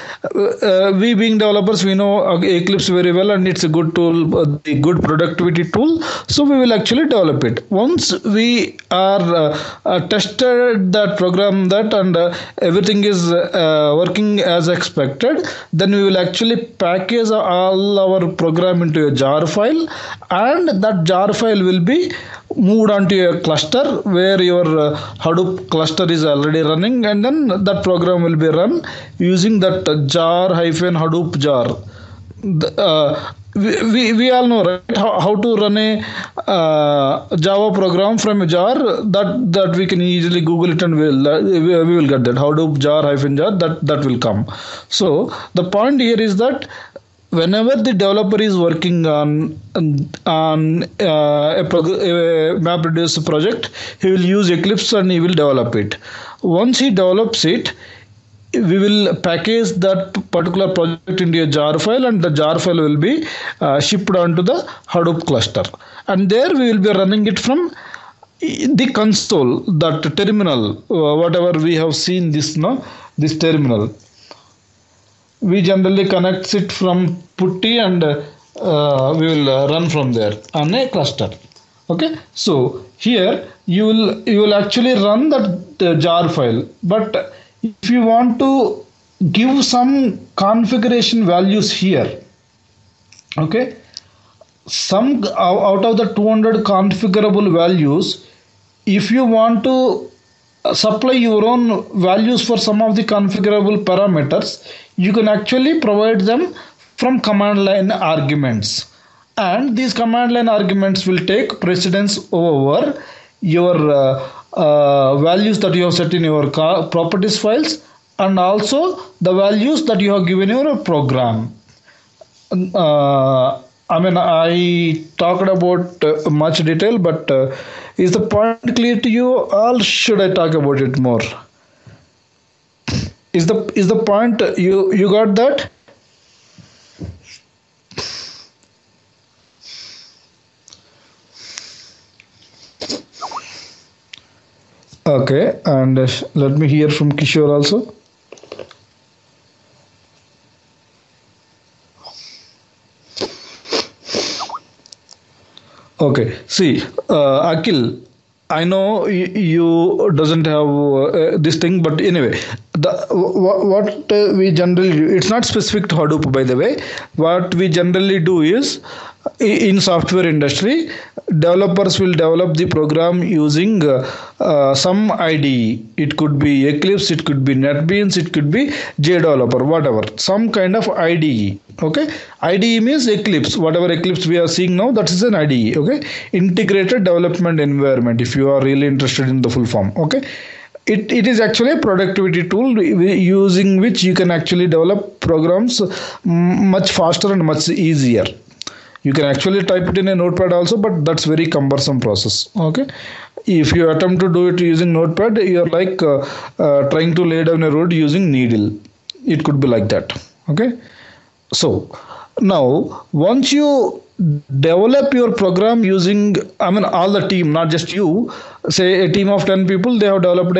we being developers, we know Eclipse very well, and it's a good tool, a good productivity tool. So we will actually develop it. Once we are tested that program, that and everything is working as expected, then we will actually package all our program into a jar file, and that jar file will be moved onto a cluster where your Hadoop cluster is already running, and then that program will be run using that jar-Hadoop jar. We all know, right, how to run a Java program from a jar. That we can easily Google it, and we will get that Hadoop jar-jar, that will come. So the point here is that whenever the developer is working on a MapReduce project, he will use Eclipse and he will develop it. Once he develops it, we will package that particular project into a jar file, and the jar file will be shipped onto the Hadoop cluster, and there we will be running it from the console, that terminal, whatever we have seen this terminal. We generally connect it from putty, and we will run from there on a cluster. Okay, so here you will actually run that jar file, but if you want to give some configuration values here, okay, some out of the 200 configurable values, if you want to supply your own values for some of the configurable parameters, you can actually provide them from command line arguments, and these command line arguments will take precedence over your values that you have set in your properties files, and also the values that you have given your program. I talked about much detail, but is the point clear to you, or should I talk about it more? Is the point you got that? Okay, and let me hear from Kishore also. Okay, see, Akhil, I know you doesn't have this thing, but anyway, what we generally do, it's not specific to Hadoop, by the way. What we generally do is, in software industry, developers will develop the program using some IDE. It could be Eclipse, it could be NetBeans, it could be JDeveloper, whatever, some kind of IDE. Okay, IDE means Eclipse. Whatever Eclipse we are seeing now, that is an IDE. Okay, integrated development environment, if you are really interested in the full form. Okay, it is actually a productivity tool using which you can actually develop programs much faster and much easier. You can actually type it in a notepad also, but that's very cumbersome process. Okay, if you attempt to do it using notepad, you're like trying to lay down a road using needle. It could be like that. Okay, so now once you develop your program using, all the team, not just you, say a team of 10 people, they have developed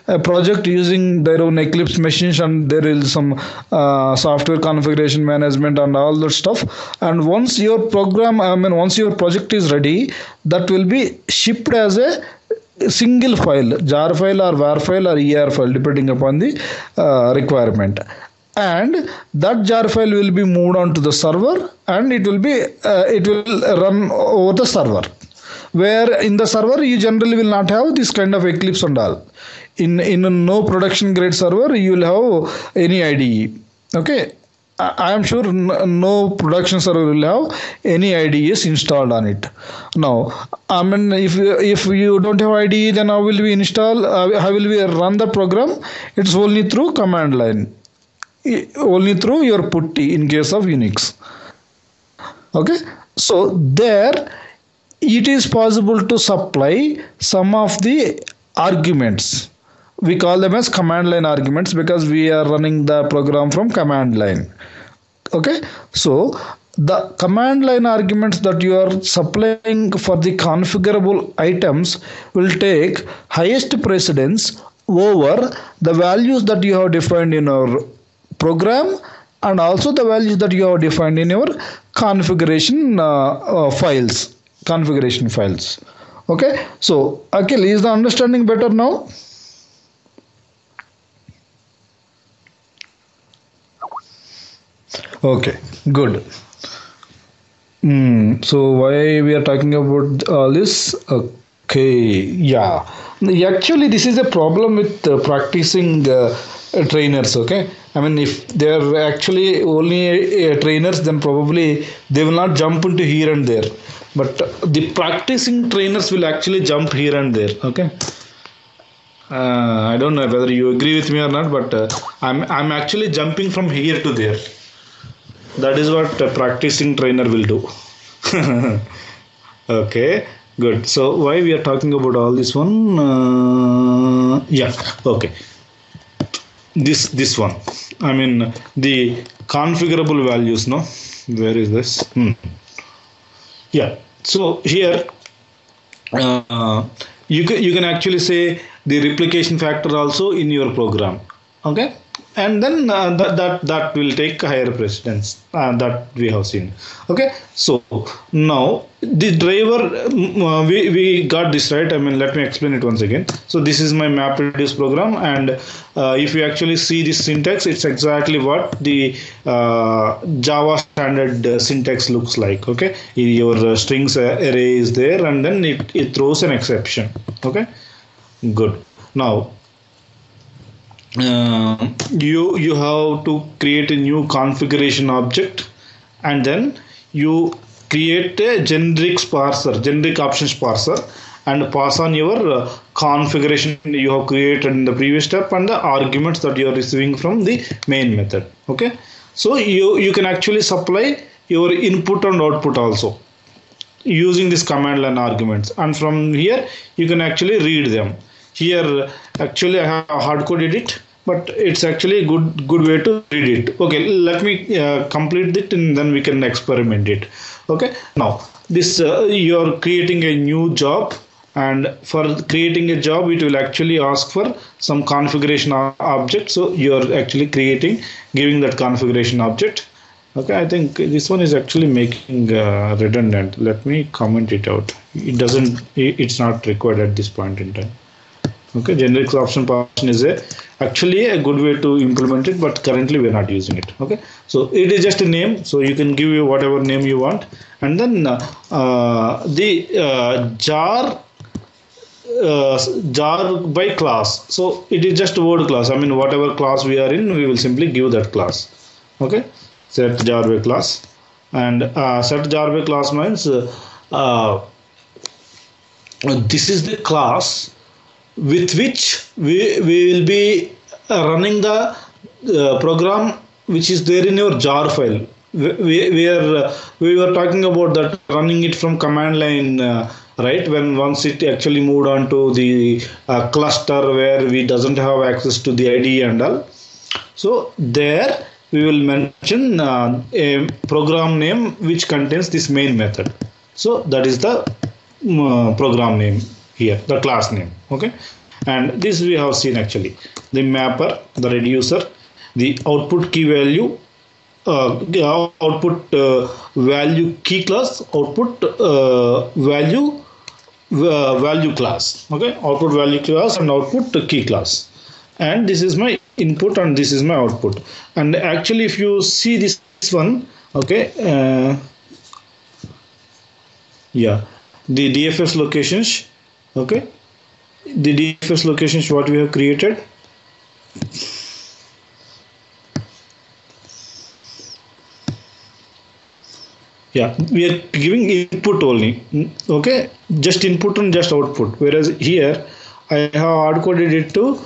a project using their own Eclipse machines, and there is some software configuration management and all that stuff. And once your program, once your project is ready, that will be shipped as a single file, jar file or var file or ER file, depending upon the requirement. And that jar file will be moved on to the server, and it will run over the server, where in the server you generally will not have this kind of Eclipse and all. In a no production grade server, you will have any IDE. Okay, I am sure no production server will have any IDEs installed on it. Now, I mean, if you don't have IDE, then how will we install? How will we run the program? It's only through command line, only through your putty in case of Unix. Okay, so there it is possible to supply some of the arguments. We call them as command line arguments because we are running the program from command line. Okay, so the command line arguments that you are supplying for the configurable items will take highest precedence over the values that you have defined in your program and also the values that you have defined in your configuration files. Okay, so Akhil, is the understanding better now? Okay, good. So why we are talking about all this? Okay, yeah. Actually, this is a problem with practicing trainers. Okay, I mean, if they are actually only trainers, then probably they will not jump into here and there. But the practicing trainers will actually jump here and there. Okay. I don't know whether you agree with me or not, but I'm actually jumping from here to there. That is what a practicing trainer will do. Okay, good. So why we are talking about all this one? Yeah, okay. This one. I mean the configurable values. No, where is this? Yeah. So here you can actually say the replication factor also in your program. Okay. And then that will take higher precedence that we have seen. Okay, so now the driver we got this right. I mean, let me explain it once again. So this is my MapReduce program, and if you actually see this syntax, it's exactly what the Java standard syntax looks like. Okay, your strings array is there, and then it throws an exception. Okay, good. Now you have to create a new configuration object, and then you create a generic options parser, and pass on your configuration you have created in the previous step and the arguments that you are receiving from the main method. Okay, so you can actually supply your input and output also using this command line arguments, and from here you can actually read them. Here actually I have hard coded it, but it's actually a good way to read it. Okay, let me complete it and then we can experiment it. Okay, now this you are creating a new job, and for creating a job it will actually ask for some configuration object. So you are actually giving that configuration object. Okay, I think this one is actually making redundant. Let me comment it out. It's not required at this point in time. Okay, generic option partition is actually a good way to implement it, but currently we are not using it. Okay, so it is just a name, so you can give you whatever name you want, and then the jar by class. So it is just a word class. I mean, whatever class we are in, we will simply give that class. Okay, set jar by class, and set jar by class means this is the class with which we will be running the program which is there in your jar file. We were talking about that running it from command line, right? Once it actually moved on to the cluster where we doesn't have access to the IDE and all. So there we will mention a program name which contains this main method. So that is the program name here, the class name. Okay, and this we have seen actually the mapper, the reducer, the output key value, output value key class, output value class. Okay, output value class and output key class, and this is my input and this is my output. And actually if you see this one, okay, yeah, the DFS locations. Okay, the DFS locations what we have created. Yeah, we are giving input only. Okay, just input and just output. Whereas here I have hard coded it to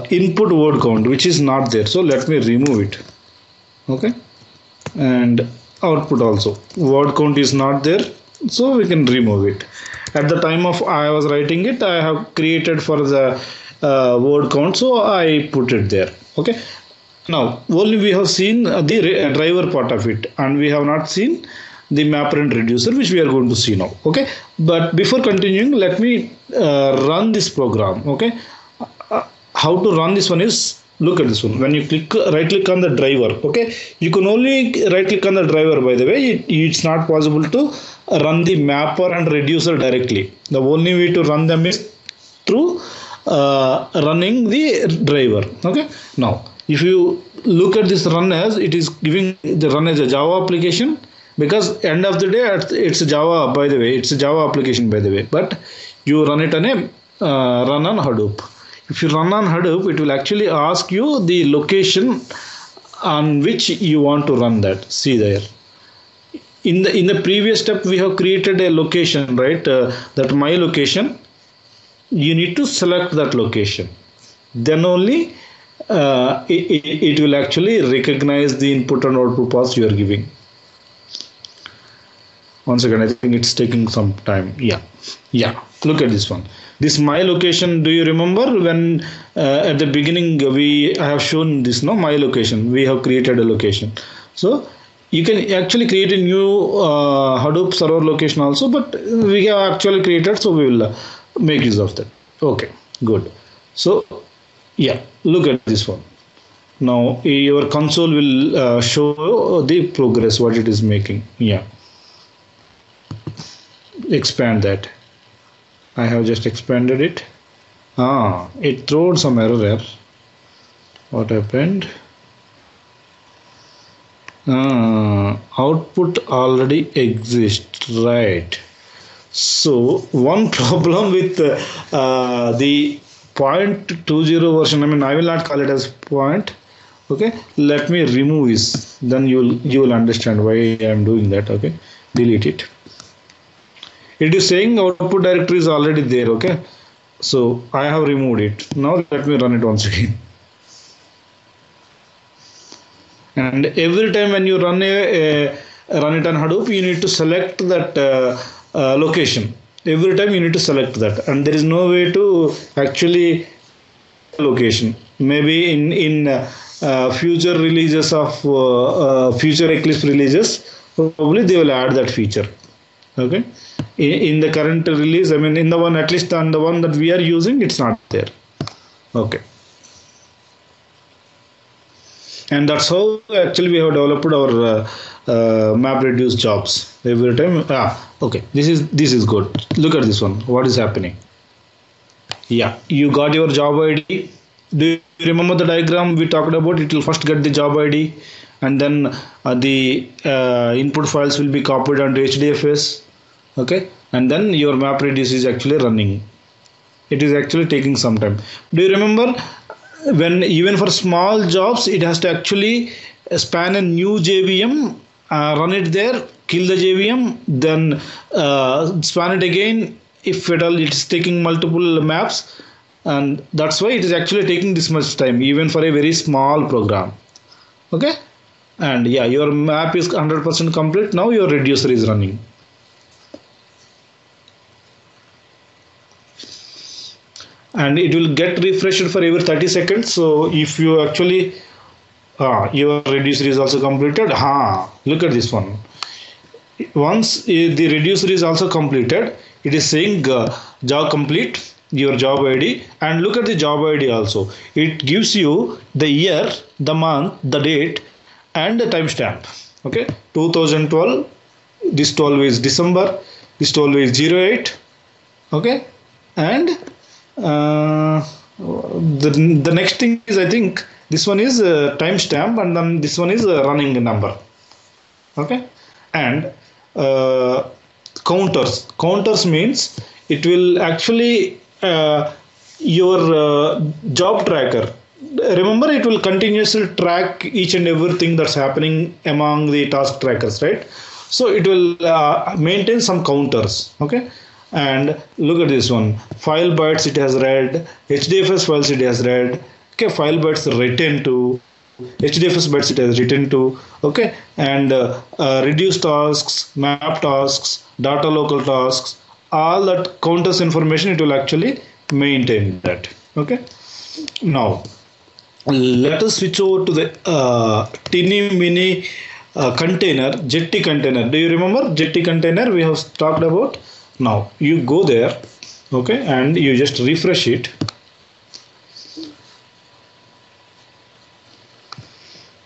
input word count, which is not there. So let me remove it. Okay, and output also word count is not there, so we can remove it. At the time of I was writing it, I have created for the word count, so I put it there. Okay, now only we have seen the driver part of it, and we have not seen the mapper and reducer, which we are going to see now. Okay, but before continuing, let me run this program. Okay, how to run this one is, look at this one. When you right click on the driver, okay, you can only right click on the driver, by the way. It's not possible to run the mapper and reducer directly. The only way to run them is through running the driver. Okay, now if you look at this run as, it is giving the run as a Java application, because end of the day it's a Java, by the way, it's a Java application, by the way, but you run it on a run on Hadoop. If you run on Hadoop, it will actually ask you the location on which you want to run that. See there, in the previous step we have created a location, right? That my location, you need to select that location, then only it will actually recognize the input and output paths you are giving. Once again, I think it's taking some time. Yeah, look at this one. This my location, do you remember when at the beginning I have shown this, no, my location, we have created a location. So you can actually create a new Hadoop server location also, but we have actually created, so we will make use of that. Okay, good. So yeah, look at this one. Now your console will show the progress, what it is making. Yeah, expand that. I have just expanded it. It threw some error. What happened? Output already exists, right? So one problem with the 0.20 version, I mean, I will not call it as point. Okay, let me remove this, then you will understand why I am doing that. Okay, delete it. It is saying output directory is already there. Okay, so I have removed it. Now let me run it once again. And every time when you run run it on Hadoop, you need to select that location. Every time you need to select that, and there is no way to actually location. Maybe in future releases of future Eclipse releases, probably they will add that feature. Okay, in the current release, I mean, in the one, at least on the one that we are using, it's not there. Okay, and that's how actually we have developed our MapReduce jobs. Every time, okay, this is good. Look at this one. What is happening? Yeah, you got your job ID. Do you remember the diagram we talked about? It will first get the job ID, and then the input files will be copied onto HDFS. Okay, and then your MapReduce is actually running. It is actually taking some time. Do you remember when even for small jobs, it has to actually span a new JVM, run it there, kill the JVM, then span it again if at all it's taking multiple maps, and that's why it is actually taking this much time, even for a very small program. Okay, and yeah, your map is 100% complete. Now your reducer is running. And it will get refreshed for every 30 seconds. So if you actually your reducer is also completed. Look at this one. Once the reducer is also completed, it is saying job complete, your job ID, and look at the job ID also. It gives you the year, the month, the date, and the timestamp. Okay, 2012, this 12 is December, this 12 is 08. Okay, and the next thing is, I think this one is timestamp, and then this one is running number. Okay, and counters means it will actually your job tracker. Remember, it will continuously track each and everything that's happening among the task trackers, right? So it will maintain some counters. Okay. And look at this one. File bytes it has read. HDFS files it has read. Okay. File bytes written to. HDFS bytes it has written to. Okay. And reduce tasks, map tasks, data local tasks, all that counters information it will actually maintain that. Okay. Now let us switch over to the teeny mini container, Jetty container. Do you remember Jetty container we have talked about? Now you go there, okay, and you just refresh it.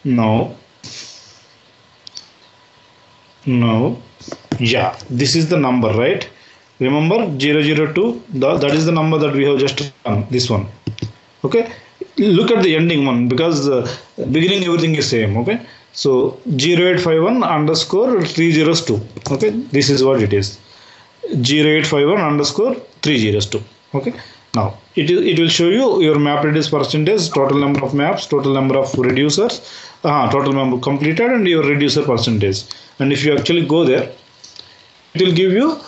Now, yeah, this is the number, right? Remember 002, that is the number that we have just done, this one. Okay, look at the ending one because beginning everything is same. Okay, so 0851 underscore 302. Okay, this is what it is. 0851 underscore 302. Okay, now it will show you your MapReduce percentage, total number of maps, total number of reducers, total number completed, and your reducer percentage. And if you actually go there, it will give you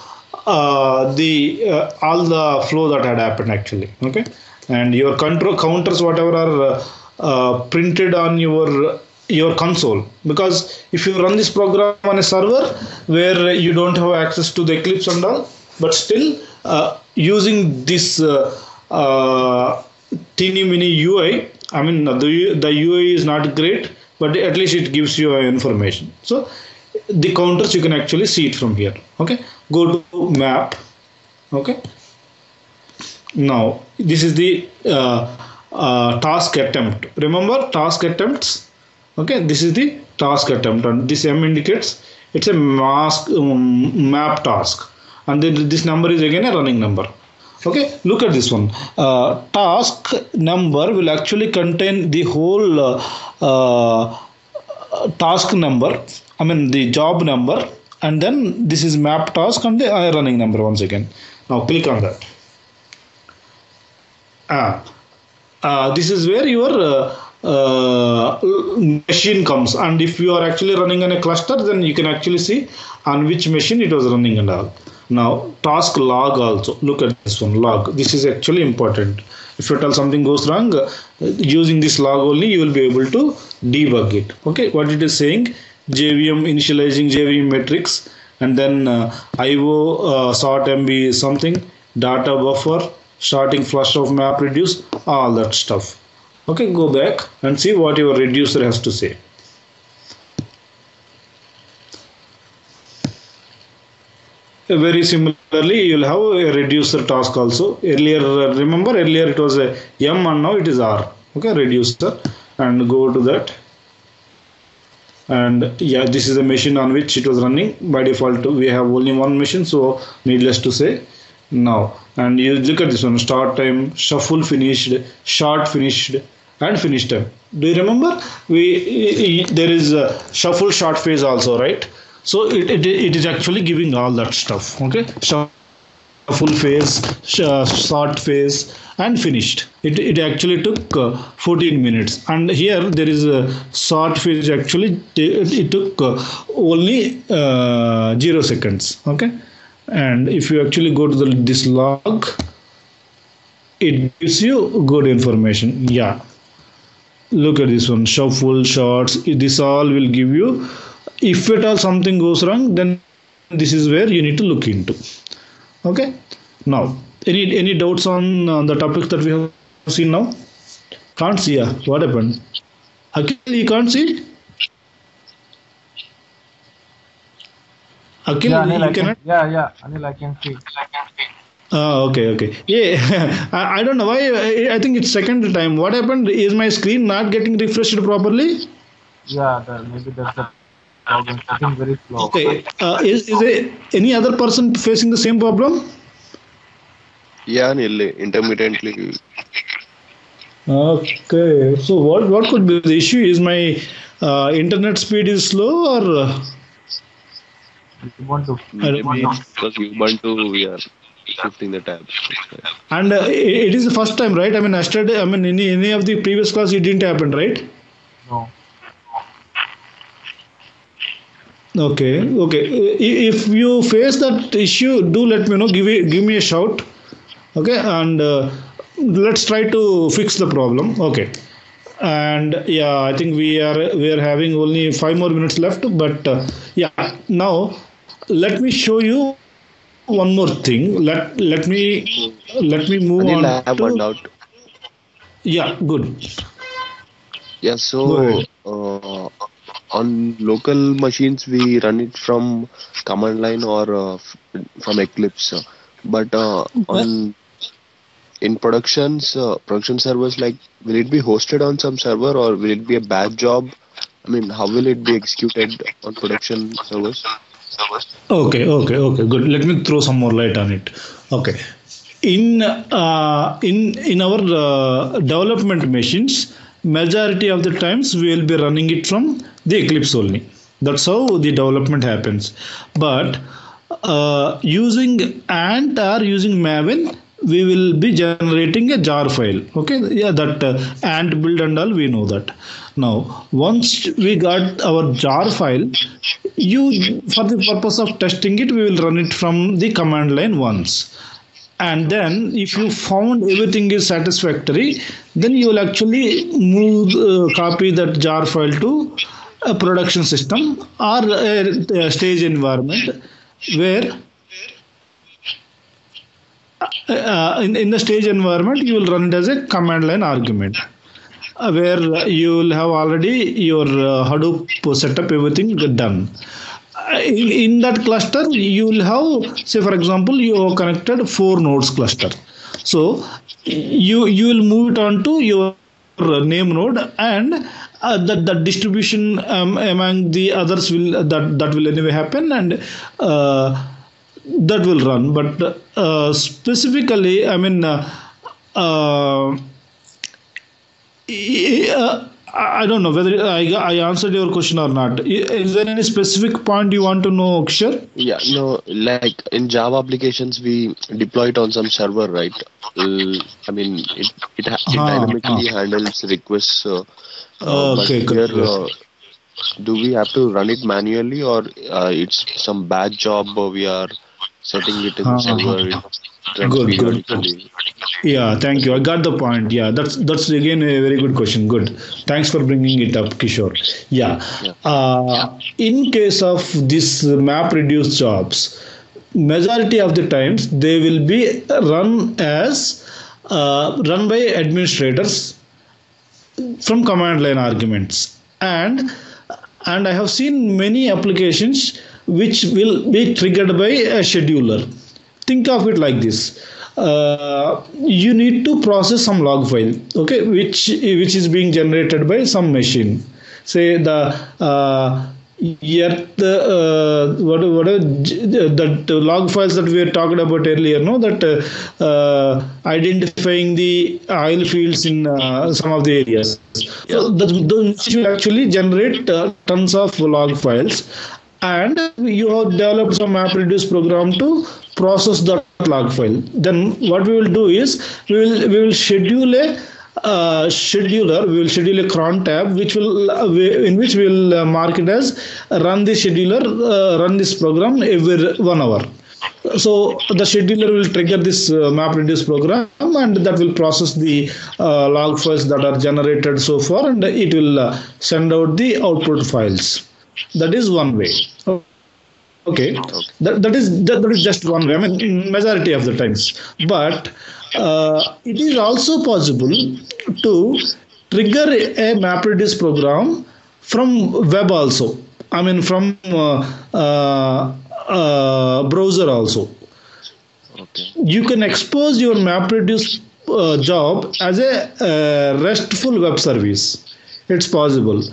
all the flow that had happened actually. Okay, and your control counters whatever are printed on your console, because if you run this program on a server where you don't have access to the Eclipse and all, but still using this teeny mini UI, I mean the UI is not great, but at least it gives you information. So the counters you can actually see it from here. Okay, go to map. Okay, now this is the task attempt. Remember task attempts. Okay, this is the task attempt, and this M indicates it's a map task, and then this number is again a running number. Okay, look at this one. Task number will actually contain the whole task number, I mean the job number, and then this is map task and the running number once again. Now click on that. This is where your machine comes, and if you are actually running in a cluster, then you can actually see on which machine it was running and all. Now task log also, look at this one, log. This is actually important. If at all something goes wrong, using this log only you will be able to debug it. Okay, what it is saying, JVM initializing JVM metrics, and then IO sort MB is something, data buffer, starting flush of MapReduce, all that stuff. Okay, go back and see what your reducer has to say. Very similarly, you will have a reducer task also. Earlier, remember earlier it was a M and now it is R. Okay, reducer, and go to that. And yeah, this is a machine on which it was running. By default, we have only one machine, so needless to say. Now, and you look at this one, start time, shuffle finished, short finished, and finish time. Do you remember there is a shuffle short phase also, right? So it is actually giving all that stuff. Okay, shuffle phase, short phase, and finished. It actually took 14 minutes, and here there is a short phase. Actually it took only 0 seconds. Okay, and if you actually go to this log, it gives you good information. Yeah, look at this one, shuffle, shorts, this all will give you. If at all something goes wrong, then this is where you need to look into. Okay, now any doubts on the topics that we have seen now? Can't see. What happened? Akhil, you can't see? Akhil, Yeah, Anil, you cannot? yeah, Anil, I can see. Okay. Yeah, I don't know why. I think it's second time. What happened? Is my screen not getting refreshed properly? Yeah, maybe that's the problem. I think very slow. Okay. Is there any other person facing the same problem? Yeah, intermittently. Okay. So what could be the issue? Is my internet speed is slow, or Ubuntu. Because Ubuntu, we are shifting the tabs. and it is the first time, right? I mean, yesterday, I mean, any of the previous class, it didn't happen, right? No. Okay, okay. If you face that issue, do let me know. Give me a shout. Okay, and let's try to fix the problem. Okay, and yeah, I think we are having only 5 more minutes left. But yeah, now let me show you one more thing. Let me move Anil, I on have one to, doubt. yeah, good. Yeah, Go so ahead. on local machines we run it from command line or from Eclipse. But on in production servers, like, will it be hosted on some server or will it be a batch job? I mean, how will it be executed on production servers? Okay, okay, okay, good. Let me throw some more light on it. Okay, in our development machines, majority of the times we will be running it from the Eclipse only. That's how the development happens. But using Ant or using Maven, we will be generating a jar file. Okay, yeah, that Ant build and all, we know that. Now once we got our jar file, you, for the purpose of testing it, we will run it from the command line once, and then if you found everything is satisfactory, then you will actually copy that jar file to a production system or a stage environment, where in the stage environment you will run it as a command line argument, where you will have already your Hadoop setup, everything done. In that cluster, you will have, say for example, you have connected 4 nodes cluster. So you will move it on to your name node, and that distribution among the others will, that will anyway happen, and that will run. But specifically, I mean, uh, I don't know whether I answered your question or not. Is there any specific point you want to know, Kishore? Yeah, no, like in Java applications, we deploy it on some server, right? I mean, it dynamically handles requests. But Okay, here, correct. do we have to run it manually, or it's some batch job we are setting it in the server? It runs Good, good. periodically. Yeah, thank you. I got the point. Yeah, that's again a very good question. Good. Thanks for bringing it up, Kishore. Yeah. Yeah. In case of this MapReduce jobs, majority of the times they will be run by administrators from command line arguments, and I have seen many applications which will be triggered by a scheduler. Think of it like this: you need to process some log file, okay, which is being generated by some machine, say the earth, what that log files that we were talking about earlier, no, that identifying the oil fields in some of the areas. So those will actually generate tons of log files, and you have developed some MapReduce program to process that log file. Then what we will do is we will schedule a scheduler. We will schedule a cron tab, which will in which we will mark it as run the scheduler, run this program every 1 hour. So the scheduler will trigger this MapReduce program, and that will process the log files that are generated so far, and it will send out the output files. That is one way. Okay, that is just one way. I mean, majority of the times, but it is also possible to trigger a MapReduce program from web also. I mean, from browser also. Okay. You can expose your MapReduce job as a RESTful web service. It's possible,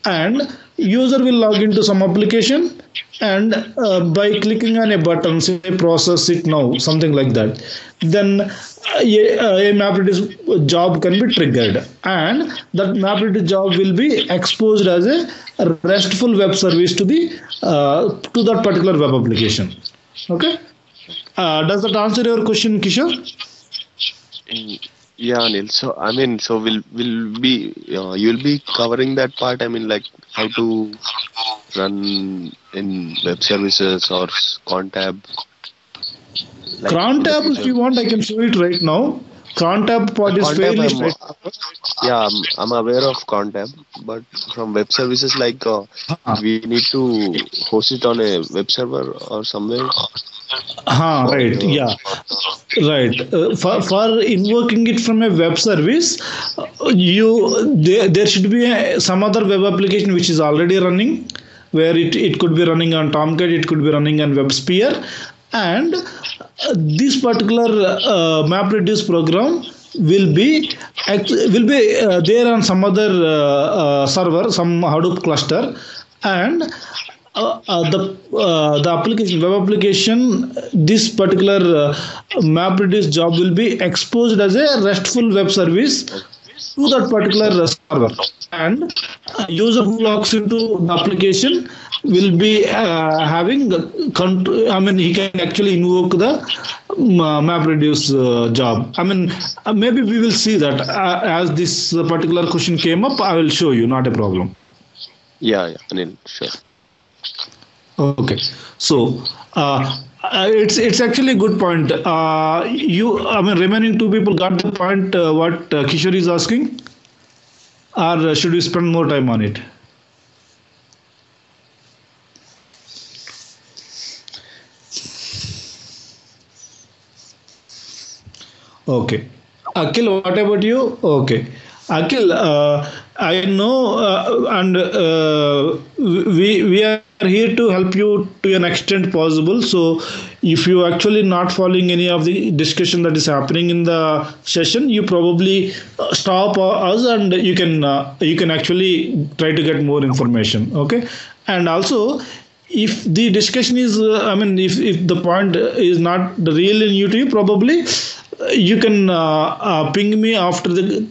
and user will log into some application, and by clicking on a button, say process it now, something like that, then a MapReduce job can be triggered, and that MapReduce job will be exposed as a RESTful web service to the to that particular web application. Okay. Does that answer your question, Kishore? Yeah, Anil. So I mean, will be you'll be covering that part. I mean, like how to run in web services or cron tab. Cron tab, if you want, I can show it right now. Cron tab part is fairly straight. Yeah, I'm aware of cron tab, but from web services, like we need to host it on a web server or somewhere. Right. Yeah. Right. For invoking it from a web service, there should be some other web application which is already running, where it could be running on Tomcat, it could be running on WebSphere, and this particular MapReduce program will be there on some other server, some Hadoop cluster, and the application, web application, this particular MapReduce job will be exposed as a RESTful web service to that particular server, and user who logs into the application will be having he can actually invoke the MapReduce job. Maybe we will see that as this particular question came up. I will show you, not a problem. Yeah, Anil, sure. Okay, so it's actually a good point. Remaining two people got the point. What Kishore is asking, or should we spend more time on it? Okay, Akhil, what about you? Okay, Akhil, I know, and we are here to help you to an extent possible. So, if you actually not following any of the discussion that is happening in the session, you probably stop us, and you can actually try to get more information. Okay, and also, if the discussion is, if the point is not really new to you, probably you can ping me after the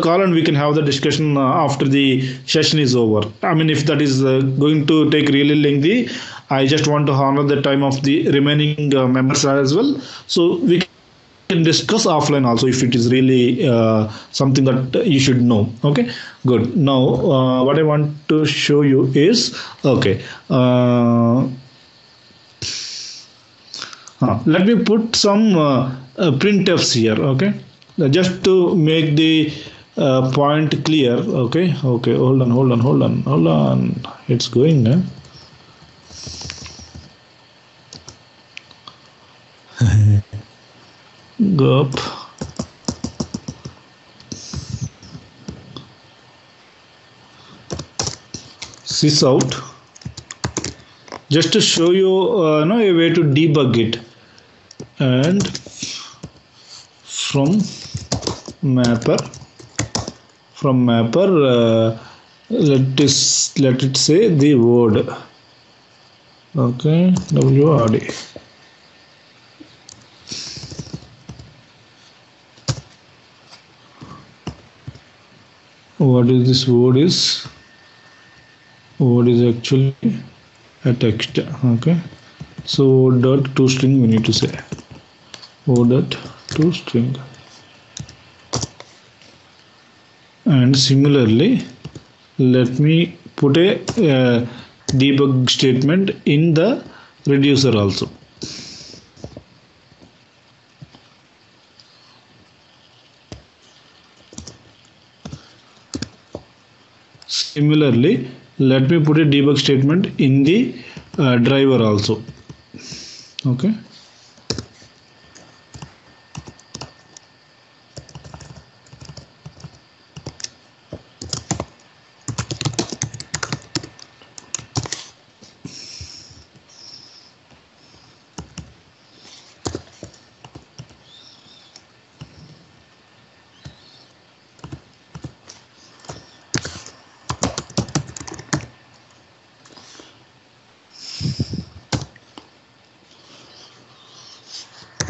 call, and we can have the discussion after the session is over. If that is going to take really lengthy, I just want to honor the time of the remaining members as well. So we can discuss offline also if it is really something that you should know. Okay, good. Now what I want to show you is, okay, let me put some printfs here. Okay, just to make the point clear. Okay, hold on, it's going now. Go up. Sys out, just to show you a way to debug it. And from mapper, let it say the word. Okay, WRD. What is this word is? Word is actually a text. Okay, so dot toString we need to say. Dot toString. And similarly, let me put a debug statement in the reducer also. Similarly, let me put a debug statement in the driver also. Okay.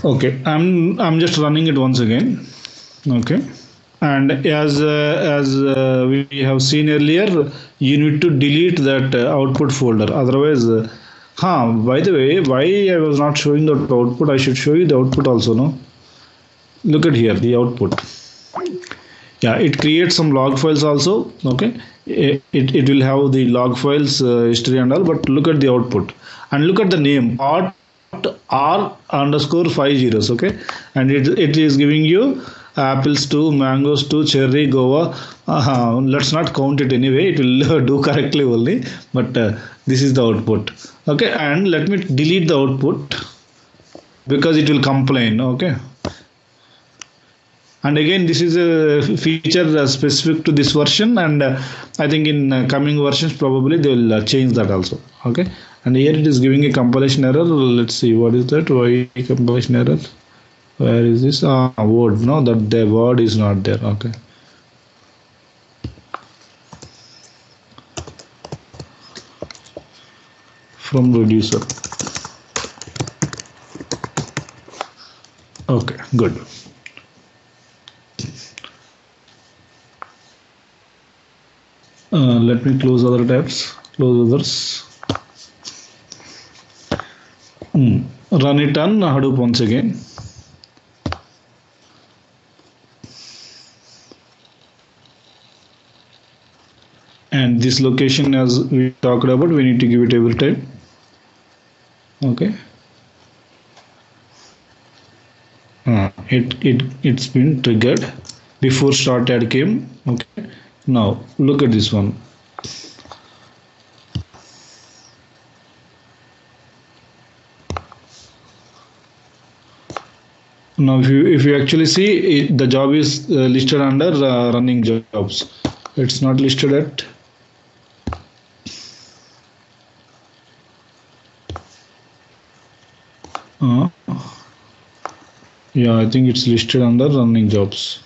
Okay, I'm just running it once again. Okay, and as we have seen earlier, you need to delete that output folder. Otherwise, by the way, why I was not showing the output? I should show you the output also. No, look at here, the output. Yeah, it creates some log files also. Okay, it will have the log files history and all, but look at the output and look at the name part r underscore 5 zeros. Okay, and it is giving you apples 2, mangoes 2, cherry, guava. Let's not count it anyway, it will do correctly only, but this is the output. Okay, and let me delete the output because it will complain. Okay, and again this is a feature specific to this version, and I think in coming versions probably they will change that also. Okay, and here it is giving a compilation error. Let's see what is that. Why compilation error? Where is this? Word. No, that the word is not there. Okay, from reducer. Okay, good. Let me close other tabs, close others. Run it on Hadoop once again. And this location, as we talked about, we need to give it every time. Okay. It's been triggered before start ad came. Okay. Now look at this one. Now if you actually see the job is listed under running jobs. It's not listed at yeah, I think it's listed under running jobs.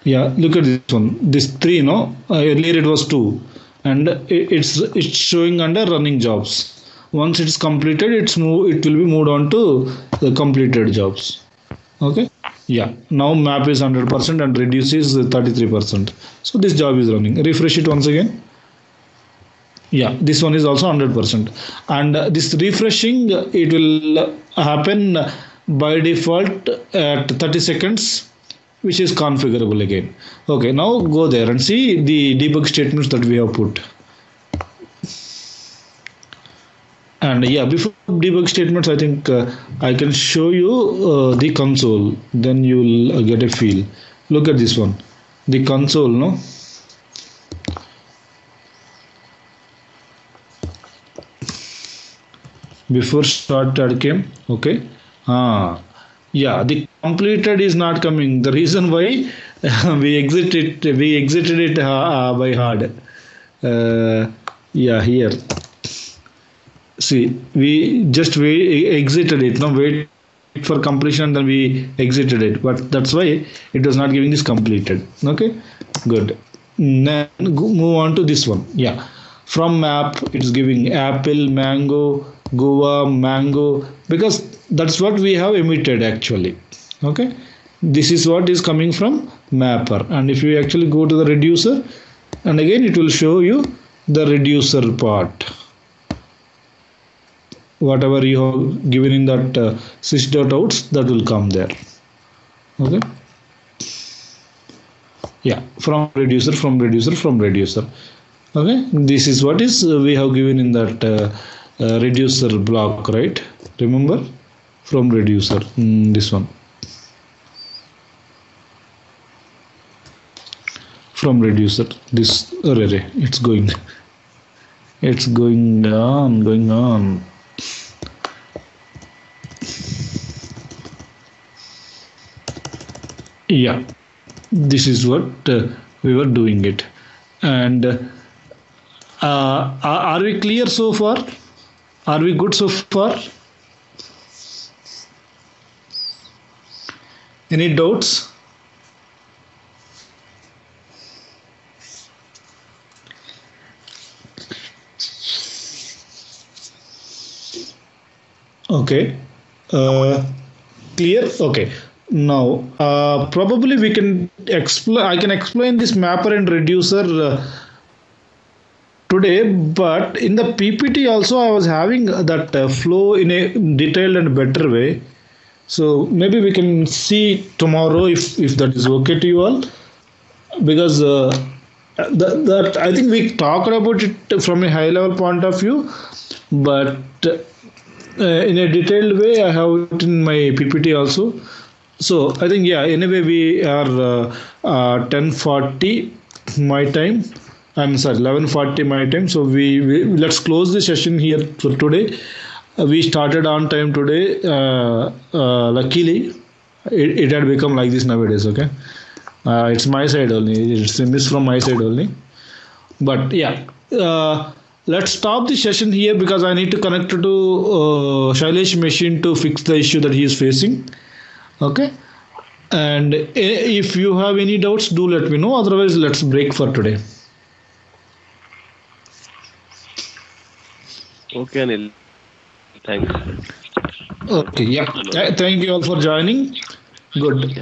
Yeah, look at this one. This 3, no? Earlier it was 2, and it's showing under running jobs. Once it's completed, it will be moved on to the completed jobs. Okay. Yeah. Now map is 100% and reduce is 33%. So this job is running. Refresh it once again. Yeah, this one is also 100%. And this refreshing, it will happen by default at 30 seconds. Which is configurable again. Okay, now go there and see the debug statements that we have put. And yeah, before debug statements, I think I can show you the console. Then you will get a feel. Look at this one, the console. No. Before start ad came. Okay. Yeah, the completed is not coming. The reason why we exited it by hard. Yeah, here. See, we exited it. No, wait for completion, and then we exited it. But that's why it was not giving this completed. Okay, good. Then move on to this one. Yeah, from map it's giving apple, mango, guava, mango, because that's what we have emitted actually. Okay, this is what is coming from mapper, and if you actually go to the reducer, and again it will show you the reducer part, whatever you have given in that sys.outs, that will come there. Okay, yeah, from reducer. Okay, this is what is we have given in that reducer block, right? Remember, from reducer, this one, from reducer, this array, it's going on. Yeah, this is what we were doing it. And are we clear so far? Are we good so far? Any doubts? Okay. Clear? Okay. Now, probably we can explain. I can explain this mapper and reducer today, but in the PPT also I was having that flow in a detailed and better way. So maybe we can see tomorrow if that is okay to you all, because that I think we talked about it from a high level point of view, but in a detailed way I have it in my PPT also. So I think anyway we are 10:40 my time. I'm sorry, 11:40 my time. So we let's close the session here for today. We started on time today. Luckily, it had become like this nowadays. Okay, it's my side only. It's a miss from my side only. But let's stop the session here because I need to connect to Shailesh machine to fix the issue that he is facing. Okay, and if you have any doubts, do let me know. Otherwise, let's break for today. Okay, Anil. Thanks. Okay, yeah. Thank you all for joining. Good.